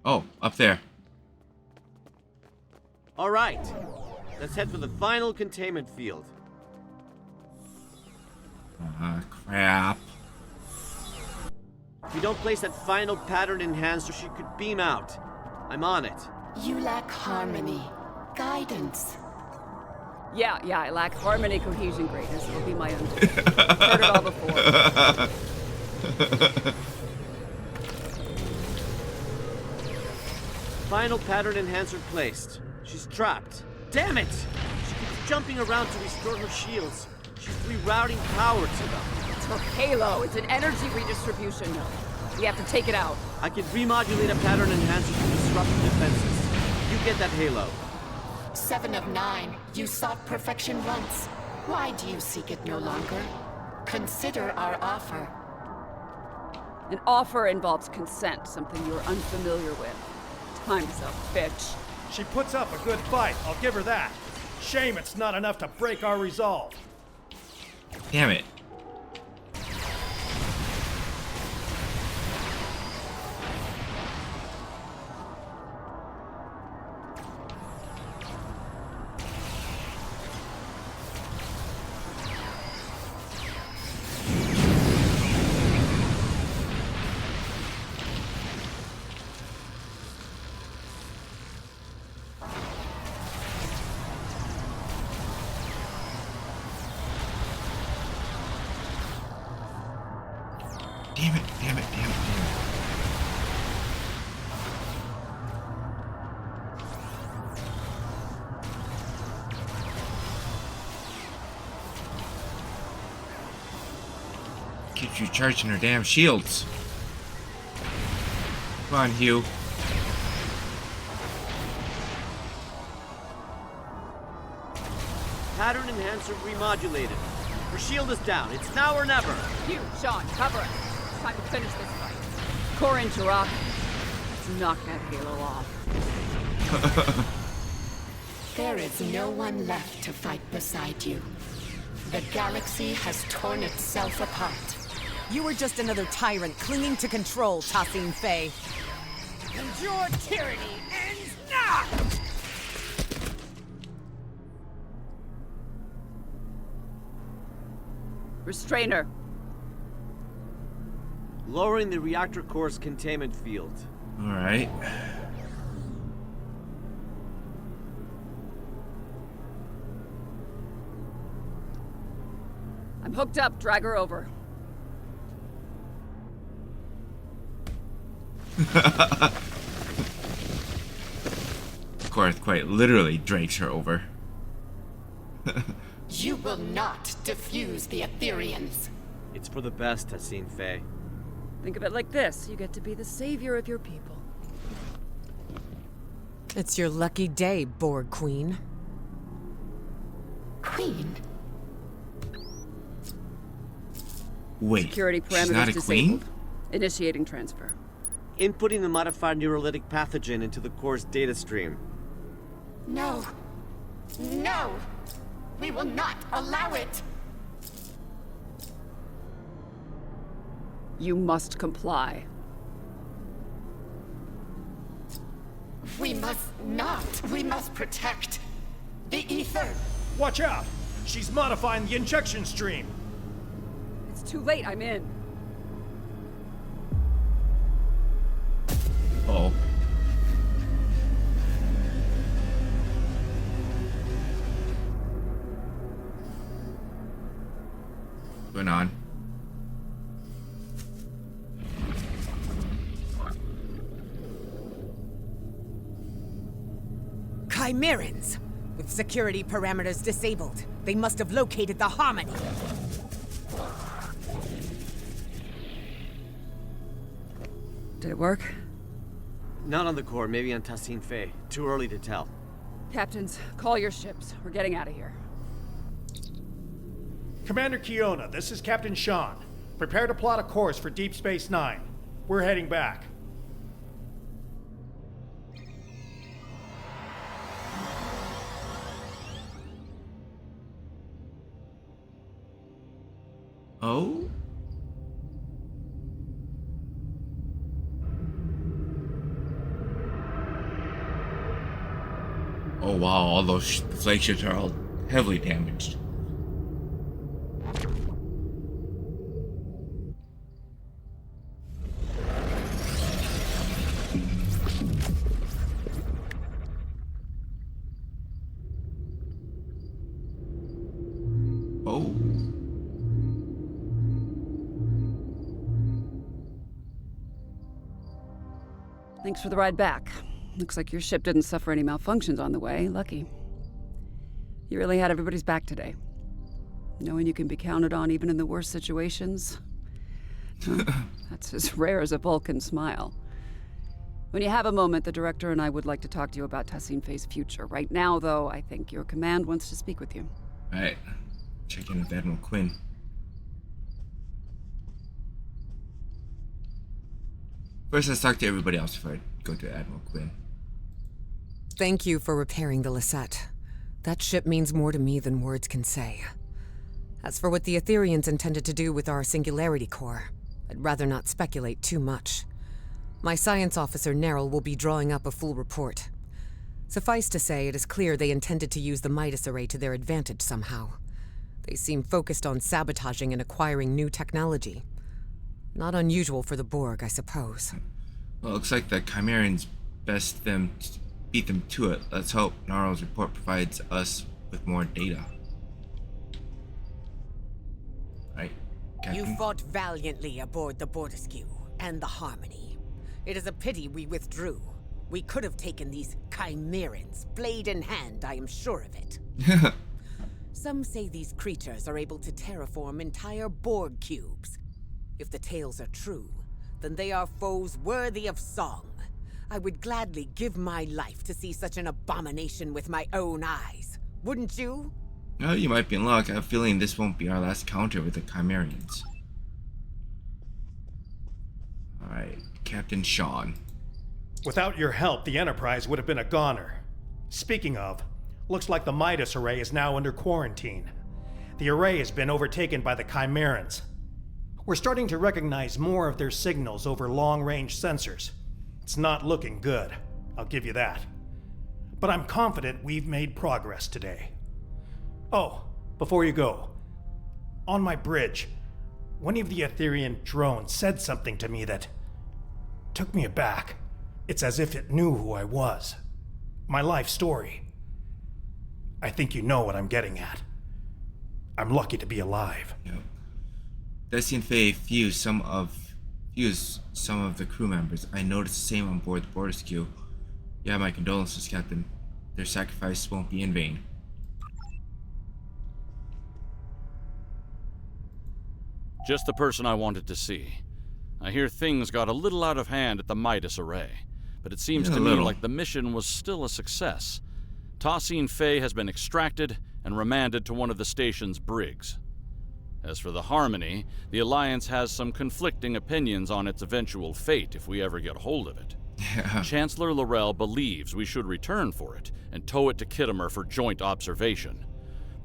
Oh, up there. All right. Let's head for the final containment field. Crap. If we don't place that final pattern enhancer, she could beam out. I'm on it. You lack harmony, guidance. Yeah, I lack harmony, cohesion, greatness. It'll be my own. Heard it all before. Final pattern enhancer placed. She's trapped. Damn it! She keeps jumping around to restore her shields. She's rerouting power to them. It's her halo. It's an energy redistribution node. We have to take it out. I can remodulate a pattern enhancer to disrupt the defenses. You get that halo. 7 of 9. You sought perfection once. Why do you seek it no longer? Consider our offer. An offer involves consent, something you're unfamiliar with. Time's up, bitch. She puts up a good fight, I'll give her that. Shame it's not enough to break our resolve. Damn it. Damn it. Keeps you charging her damn shields. Come on, Hugh. Pattern enhancer remodulated. Her shield is down. It's now or never. You, Sean, cover us. It's time to finish this fight. Corin, Jirok, let's knock that halo off. There is no one left to fight beside you. The galaxy has torn itself apart. You were just another tyrant clinging to control, Tassine Fey. And your tyranny ends now! Restrainer. Lowering the reactor core's containment field. Alright. I'm hooked up. Drag her over. Of course, quite literally drags her over. You will not defuse the Aetherians. It's for the best, Tassine Faye. Think of it like this. You get to be the savior of your people. It's your lucky day, Borg Queen. Queen? Wait, Security she's parameters not a disabled. queen? Initiating transfer. Inputting the modified neurolytic pathogen into the core's data stream. No. No! We will not allow it! You must comply. We must not. We must protect the ether. Watch out! She's modifying the injection stream. It's too late. I'm in. Oh. What's going on? Chimerans! With security parameters disabled, they must have located the Harmony. Did it work? Not on the core, maybe on Tassine Faye. Too early to tell. Captains, call your ships. We're getting out of here. Commander Kiona, this is Captain Sean. Prepare to plot a course for Deep Space Nine. We're heading back. Oh? Oh wow, all those flagships are all heavily damaged. Oh. Thanks for the ride back. Looks like your ship didn't suffer any malfunctions on the way. Lucky. You really had everybody's back today. Knowing you can be counted on even in the worst situations. Well, that's as rare as a Vulcan smile. When you have a moment, the director and I would like to talk to you about Tassine Faye's future. Right now, though, I think your command wants to speak with you. Alright. Check in with Admiral Quinn. First, let's talk to everybody else before I go to Admiral Quinn. Thank you for repairing the Lisette. That ship means more to me than words can say. As for what the Aetherians intended to do with our Singularity Core, I'd rather not speculate too much. My science officer, Neril, will be drawing up a full report. Suffice to say, it is clear they intended to use the Midas array to their advantage somehow. They seem focused on sabotaging and acquiring new technology. Not unusual for the Borg, I suppose. Well, it looks like the Chimerans best them beat them to it. Let's hope Naro's report provides us with more data. Right, Captain? You fought valiantly aboard the Bordescue and the Harmony. It is a pity we withdrew. We could have taken these Chimerans, blade in hand, I am sure of it. Some say these creatures are able to terraform entire Borg cubes. If the tales are true, then they are foes worthy of song. I would gladly give my life to see such an abomination with my own eyes. Wouldn't you? Well, you might be in luck. I have a feeling this won't be our last encounter with the Chimerans. Alright, Captain Sean. Without your help, the Enterprise would have been a goner. Speaking of, looks like the Midas array is now under quarantine. The array has been overtaken by the Chimerans. We're starting to recognize more of their signals over long-range sensors. It's not looking good, I'll give you that. But I'm confident we've made progress today. Oh, before you go, On my bridge, one of the Aetherian drones said something to me that took me aback. It's as if it knew who I was. My life story. I think you know what I'm getting at. I'm lucky to be alive. Yep. Dusty and Faye fused some of the crew members. I noticed the same on board the Fortescue. Yeah, my condolences, Captain. Their sacrifice won't be in vain. Just the person I wanted to see. I hear things got a little out of hand at the Midas array, but it seems to me like the mission was still a success. Tassine Faye has been extracted and remanded to one of the station's brigs. As for the Harmony, the Alliance has some conflicting opinions on its eventual fate if we ever get hold of it. Chancellor Laurel believes we should return for it and tow it to Kittimer for joint observation.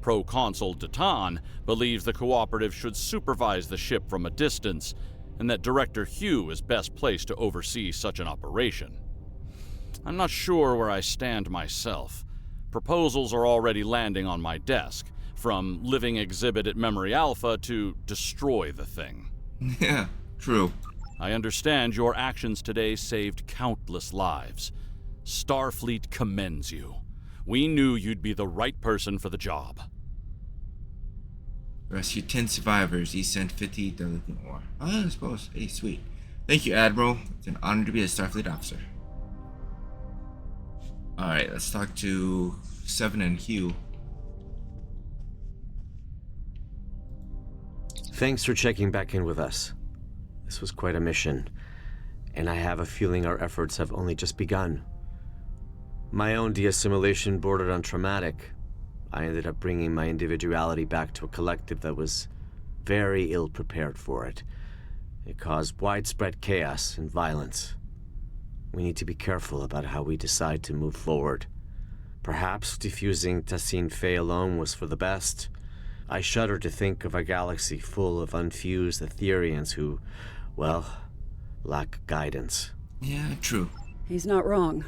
Proconsul Datan believes the Cooperative should supervise the ship from a distance, and that Director Hugh is best placed to oversee such an operation. I'm not sure where I stand myself. Proposals are already landing on my desk, from living exhibit at Memory Alpha to destroy the thing. Yeah, true. I understand your actions today saved countless lives. Starfleet commends you. We knew you'd be the right person for the job. Rescue 10 survivors. He sent 50 delicate more. Oh, I suppose. Hey, sweet. Thank you, Admiral. It's an honor to be a Starfleet officer. Alright, let's talk to Seven and Hugh. Thanks for checking back in with us. This was quite a mission, and I have a feeling our efforts have only just begun. My own de-assimilation bordered on traumatic. I ended up bringing my individuality back to a collective that was very ill-prepared for it. It caused widespread chaos and violence. We need to be careful about how we decide to move forward. Perhaps defusing Tassine Faye alone was for the best. I shudder to think of a galaxy full of unfused Aetherians who, well, lack guidance. Yeah, true. He's not wrong.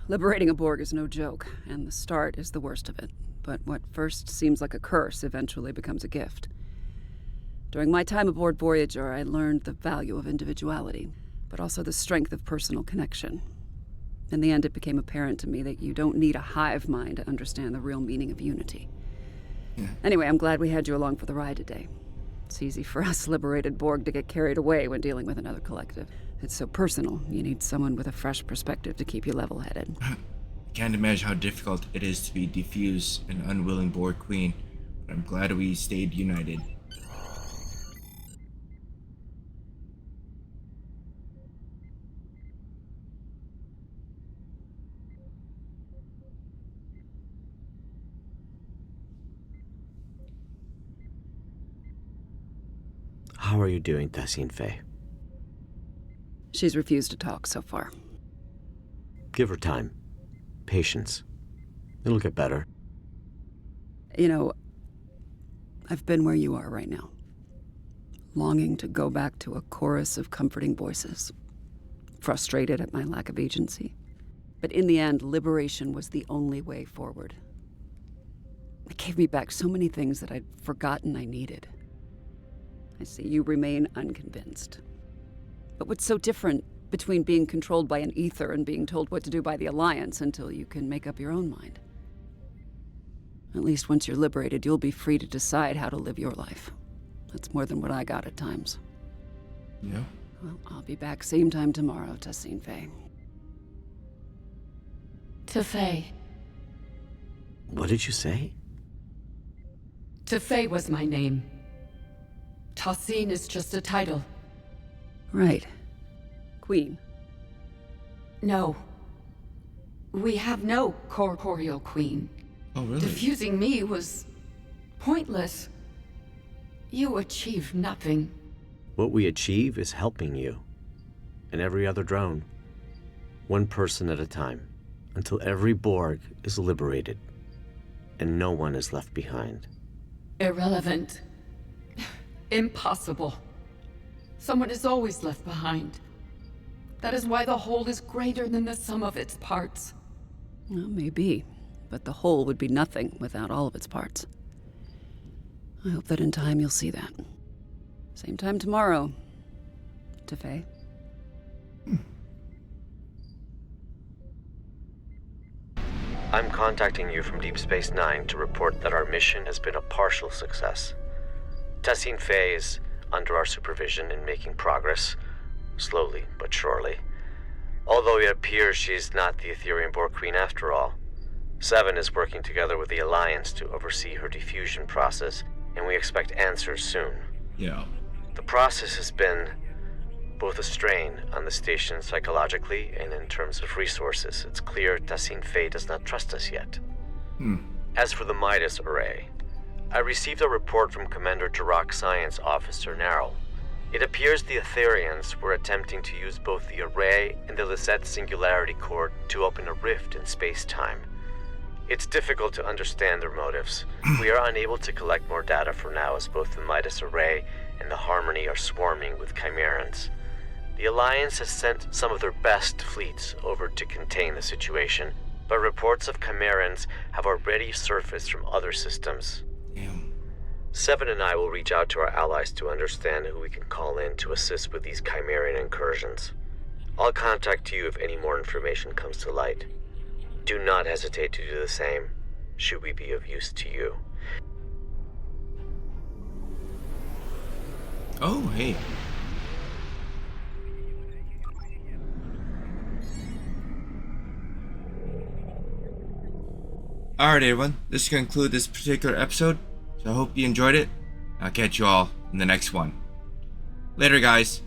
Liberating a Borg is no joke, and the start is the worst of it. But what first seems like a curse eventually becomes a gift. During my time aboard Voyager, I learned the value of individuality, but also the strength of personal connection. In the end, it became apparent to me that you don't need a hive mind to understand the real meaning of unity. Yeah. Anyway, I'm glad we had you along for the ride today. It's easy for us liberated Borg to get carried away when dealing with another collective. It's so personal, you need someone with a fresh perspective to keep you level-headed. I can't imagine how difficult it is to be defuse an unwilling Borg queen, but I'm glad we stayed united. How are you doing, Tassine Faye? She's refused to talk so far. Give her time. Patience. It'll get better. You know, I've been where you are right now. Longing to go back to a chorus of comforting voices. Frustrated at my lack of agency. But in the end, liberation was the only way forward. It gave me back so many things that I'd forgotten I needed. I see you remain unconvinced. But what's so different between being controlled by an ether and being told what to do by the Alliance until you can make up your own mind? At least once you're liberated, you'll be free to decide how to live your life. That's more than what I got at times. Yeah. Well, I'll be back same time tomorrow, Tassine Faye. To Faye. What did you say? To Faye was my name. Tassine is just a title. Right. Queen. No. We have no corporeal queen. Oh, really? Diffusing me was pointless. You achieved nothing. What we achieve is helping you. And every other drone. One person at a time. Until every Borg is liberated. And no one is left behind. Irrelevant. Impossible. Someone is always left behind. That is why the whole is greater than the sum of its parts. Well, maybe. But the whole would be nothing without all of its parts. I hope that in time you'll see that. Same time tomorrow, Tefei. I'm contacting you from Deep Space Nine to report that our mission has been a partial success. Tessine Faye is under our supervision and making progress, slowly but surely. Although it appears she's not the Aetherian Borg Queen after all. Seven is working together with the Alliance to oversee her diffusion process, and we expect answers soon. Yeah. The process has been both a strain on the station psychologically and in terms of resources. It's clear Tessine Faye does not trust us yet. As for the Midas array, I received a report from Commander Jirok's Science Officer Narrow. It appears the Aetherians were attempting to use both the array and the Lisette Singularity Core to open a rift in space-time. It's difficult to understand their motives. We are unable to collect more data for now, as both the Midas array and the Harmony are swarming with Chimerans. The Alliance has sent some of their best fleets over to contain the situation, but reports of Chimerans have already surfaced from other systems. Damn. Seven and I will reach out to our allies to understand who we can call in to assist with these Chimerian incursions. I'll contact you if any more information comes to light. Do not hesitate to do the same, should we be of use to you. Oh, hey. Alright everyone, this is going to conclude this particular episode, so I hope you enjoyed it. I'll catch you all in the next one. Later guys.